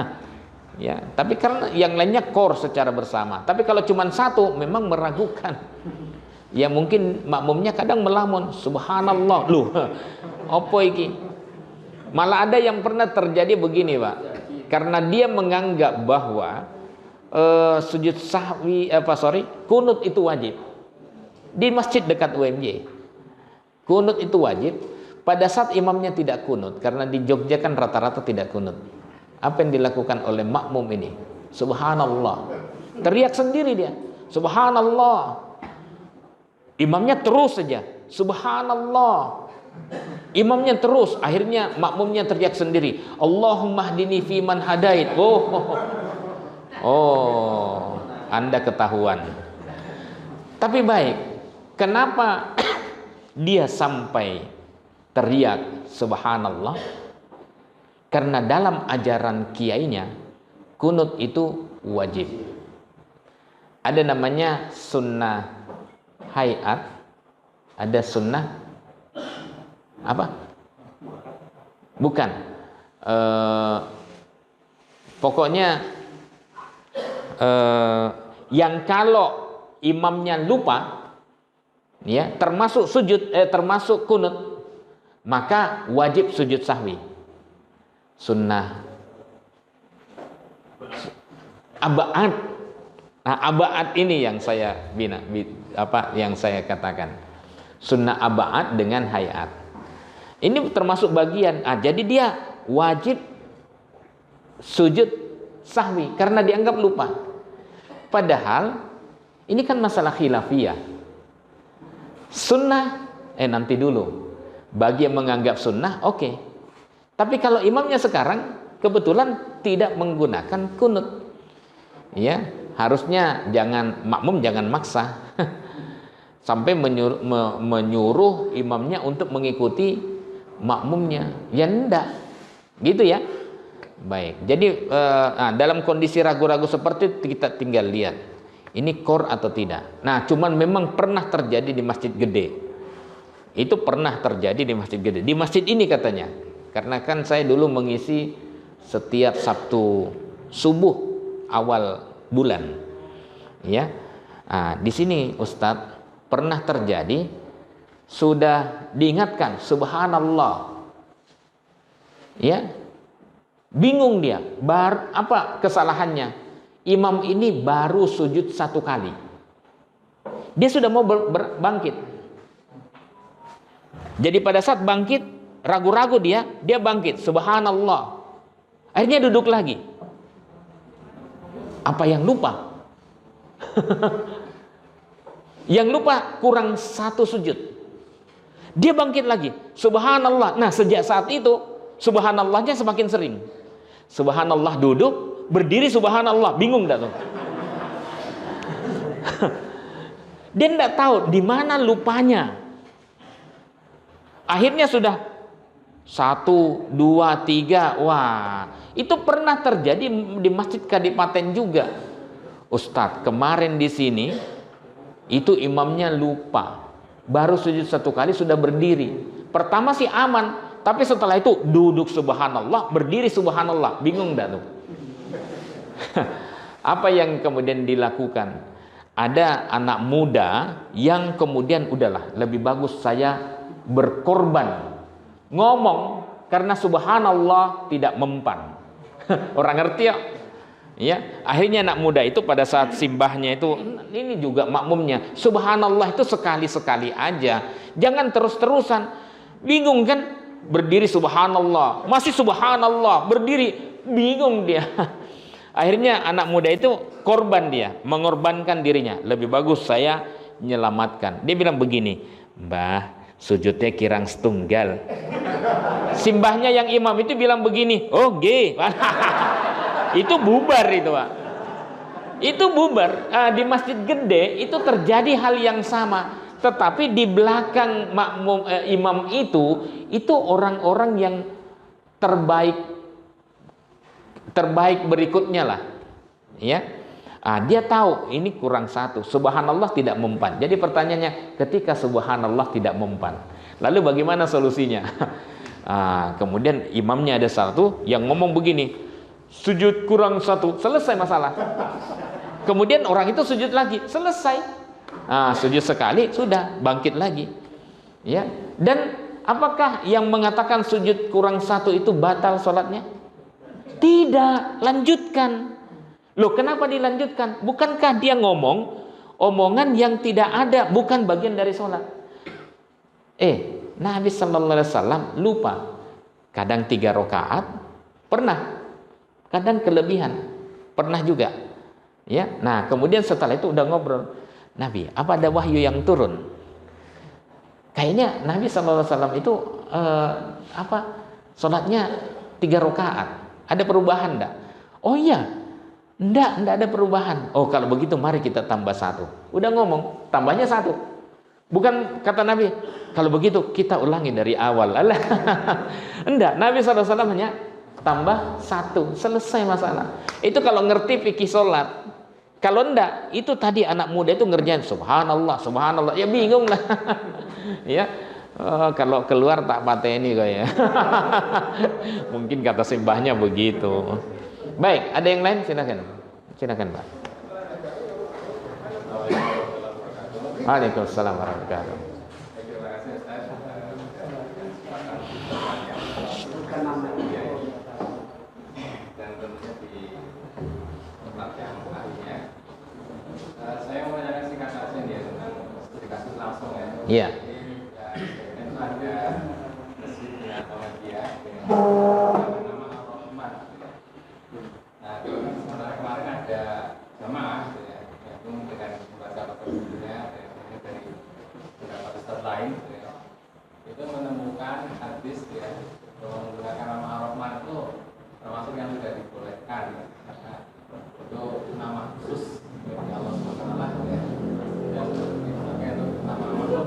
Ya, tapi karena yang lainnya kor secara bersama. Tapi kalau cuma satu memang meragukan. Ya mungkin makmumnya kadang melamun, subhanallah. Loh, apa iki? Malah ada yang pernah terjadi begini, Pak. Karena dia menganggap bahwa sujud sahwi kunut itu wajib. Di masjid dekat UMJ. Kunut itu wajib pada saat imamnya tidak kunut, karena di Jogja kan rata-rata tidak kunut. Apa yang dilakukan oleh makmum ini? Subhanallah. Teriak sendiri dia. Subhanallah. Imamnya terus saja. Subhanallah. Imamnya terus. Akhirnya makmumnya teriak sendiri. Allahumma hdini fi man hadait. Oh, Anda ketahuan. Tapi baik. Kenapa dia sampai teriak subhanallah? Karena dalam ajaran kiainya kunut itu wajib. Ada namanya sunnah hayat, ada sunnah apa? Bukan. Pokoknya yang kalau imamnya lupa, ya termasuk termasuk kunut, maka wajib sujud sahwi. Sunnah abaat. Nah, abaat ini yang saya yang saya katakan. Sunnah abaat dengan hayat. Ini termasuk bagian. Jadi dia wajib sujud sahwi karena dianggap lupa. Padahal ini kan masalah khilafiyah. Sunnah nanti dulu. Bagi yang menganggap sunnah, oke. Tapi kalau imamnya sekarang kebetulan tidak menggunakan kunut, ya harusnya makmum jangan maksa sampai menyuruh imamnya untuk mengikuti makmumnya. Ya enggak, gitu ya. Baik. Jadi dalam kondisi ragu-ragu seperti itu kita tinggal lihat ini kor atau tidak. Nah, cuman memang pernah terjadi di masjid gede. Itu pernah terjadi di masjid gede. Di masjid ini katanya. Karena kan saya dulu mengisi setiap Sabtu subuh awal bulan, ya. Di sini Ustadz pernah terjadi, sudah diingatkan subhanallah, ya, bingung dia, apa kesalahannya? Imam ini baru sujud 1 kali, dia sudah mau bangkit. Jadi pada saat bangkit ragu-ragu dia bangkit, subhanallah. Akhirnya duduk lagi. Apa yang lupa? Yang lupa kurang 1 sujud. Dia bangkit lagi, subhanallah. Nah, sejak saat itu subhanallahnya semakin sering. Subhanallah duduk, berdiri subhanallah, bingung enggak tuh? Dia enggak tahu di mana lupanya. Akhirnya sudah 1, 2, 3, wah, itu pernah terjadi di Masjid Kadipaten juga. Ustadz, kemarin di sini itu imamnya lupa, baru sujud 1 kali sudah berdiri. Pertama sih aman, tapi setelah itu duduk subhanallah, berdiri subhanallah, bingung enggak tuh? Apa yang kemudian dilakukan? Ada anak muda yang kemudian udahlah, lebih bagus saya berkorban ngomong karena subhanallah tidak mempan. Orang ngerti ya? Ya, akhirnya anak muda itu pada saat simbahnya itu, ini juga makmumnya, subhanallah itu sekali-sekali aja, jangan terus-terusan. Bingung kan? Berdiri subhanallah, masih subhanallah, berdiri, bingung dia. Akhirnya anak muda itu korban, dia mengorbankan dirinya. Lebih bagus saya menyelamatkan. Dia bilang begini, "Mbah, sujudnya kirang setunggal." Simbahnya yang imam itu bilang begini, "Oh, G." Itu bubar itu, Pak. Itu bubar. Di masjid gede itu terjadi hal yang sama. Tetapi di belakang makmum imam itu orang-orang yang terbaik berikutnya lah, ya. Dia tahu ini kurang satu, subhanallah tidak mempan. Jadi pertanyaannya, ketika subhanallah tidak mempan, lalu bagaimana solusinya? Kemudian imamnya ada satu yang ngomong begini, sujud kurang satu, selesai masalah. Kemudian orang itu sujud lagi, selesai. Sujud sekali sudah, bangkit lagi, ya. Dan apakah yang mengatakan sujud kurang satu itu batal sholatnya? Tidak, lanjutkan. Loh, kenapa dilanjutkan? Bukankah dia ngomong omongan yang tidak ada, bukan bagian dari sholat? Nabi Sallallahu Alaihi Wasallam lupa. Kadang 3 rakaat, pernah. Kadang kelebihan, pernah juga. Ya, nah kemudian setelah itu udah ngobrol. Nabi, apa ada wahyu yang turun? Kayaknya Nabi Sallallahu Alaihi Wasallam itu sholatnya 3 rakaat. Ada perubahan enggak? Oh iya. Enggak ada perubahan. Oh, kalau begitu mari kita tambah 1. Udah ngomong, tambahnya 1. Bukan kata Nabi, kalau begitu kita ulangi dari awal. Alah. Enggak, Nabi SAW hanya tambah 1, selesai masalah. Itu kalau ngerti fikih sholat. Kalau enggak, itu tadi anak muda itu ngerjain subhanallah, subhanallah. Ya bingung lah. Ya. Kalau keluar tak pateni kok ya. Mungkin kata simbahnya begitu. Baik, ada yang lain? Silakan Pak. Waalaikumsalam warahmatullahi wabarakatuh. Terima kasih Ustaz. Dan tentunya di tempat yang lainnya. Saya mau menanyakan singkat saja nih tentang studi kasus langsung ya. Iya. Itu ada masjid atau media dengan nama Ar-Rahman. Nah, sementara kemarin ada jamaah itu dengan membaca al-Qur'annya dari beberapa ustaz lain itu menemukan hadis bahwa menggunakan nama Ar-Rahman itu termasuk yang tidak dibolehkan karena itu nama khusus dari Allah SWT dan dipakai untuk nama makhluk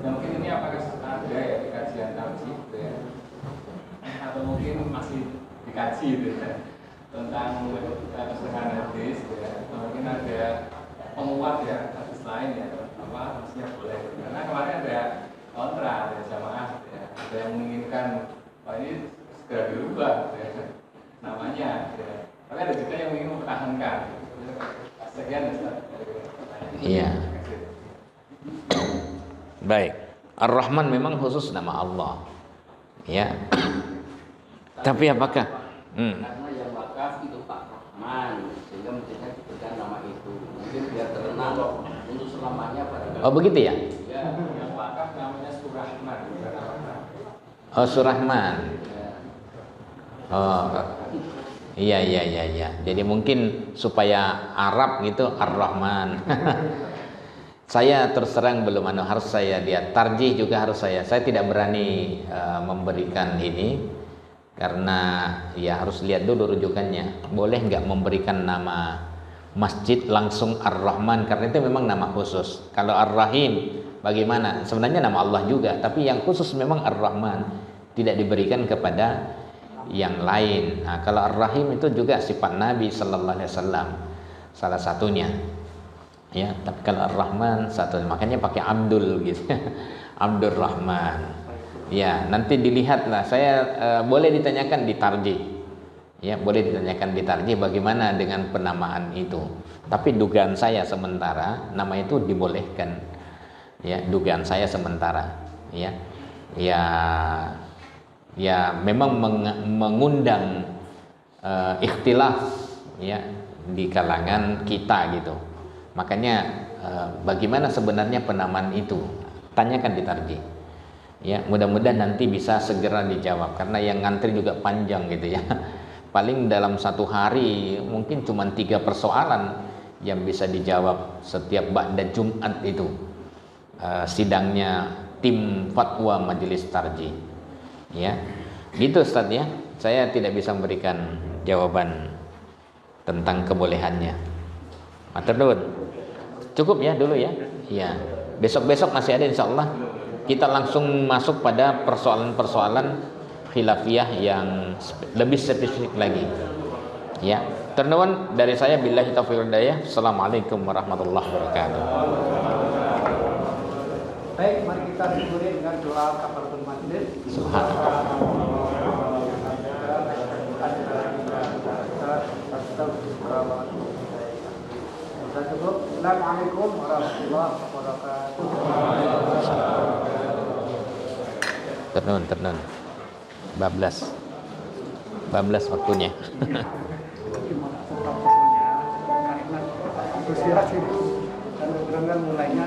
dan mungkin ini apakah ada ya di kajian tarjih atau mungkin masih dikaji tentang kesusahan hadis mungkin ada penguat hadis lain maksudnya boleh karena kemarin ada kontra ada jamaah ada yang menginginkan ini segera dirubah namanya tapi ada juga yang ingin mempertahankan. Sekian Ustaz. Iya. Baik, Ar-Rahman memang khusus nama Allah, ya. Tapi apakah? Karena yang wakaf itu Pak Rahman, sehingga mestinya diberikan nama itu. Mungkin biar terkenal untuk selamanya pada. Oh begitu ya? Ya, yang wakaf namanya Surahman, bukan Rahman. Oh Surahman. Oh iya. Jadi mungkin supaya Arab gitu Ar-Rahman. Saya terus terang belum harus saya lihat tarjih juga harus saya tidak berani memberikan ini karena ya harus lihat dulu rujukannya. Boleh nggak memberikan nama masjid langsung Ar-Rahman karena itu memang nama khusus. Kalau Ar-Rahim bagaimana? Sebenarnya nama Allah juga, tapi yang khusus memang Ar-Rahman, tidak diberikan kepada yang lain. Nah, kalau Ar-Rahim itu juga sifat Nabi Sallallahu Alaihi Wasallam salah satunya. Ya, tapi kalau Ar-Rahman satu, makanya pakai Abdul gitu. Abdul Rahman. Ya, nanti dilihatlah. Saya boleh ditanyakan di tarjih. Ya, boleh ditanyakan di tarjih bagaimana dengan penamaan itu. Tapi dugaan saya sementara nama itu dibolehkan. Ya, dugaan saya sementara. Ya. Ya, memang mengundang ikhtilaf ya di kalangan kita gitu. Makanya bagaimana sebenarnya penamaan itu? Tanyakan di tarjih. Ya, mudah-mudahan nanti bisa segera dijawab karena yang ngantri juga panjang gitu ya. Paling dalam satu hari mungkin cuma 3 persoalan yang bisa dijawab setiap ba'da Jumat itu. Sidangnya tim fatwa majelis tarjih. Ya. Gitu Ustaz ya. Saya tidak bisa memberikan jawaban tentang kebolehannya. Matur nuwun. Cukup ya dulu ya. Iya. Besok-besok masih ada insyaallah. Kita langsung masuk pada persoalan-persoalan khilafiyah yang lebih spesifik lagi. Ya. Ternuwun dari saya, billahi taufiq wal hidayah. Assalamualaikum warahmatullahi wabarakatuh. Baik, mari kita syukuri dengan doa kafaratul majlis. Subhanallah. Sudah cukup. Assalamualaikum warahmatullahi wabarakatuh. Ternuwun. Bablas waktunya. Antusias itu, dan mulainya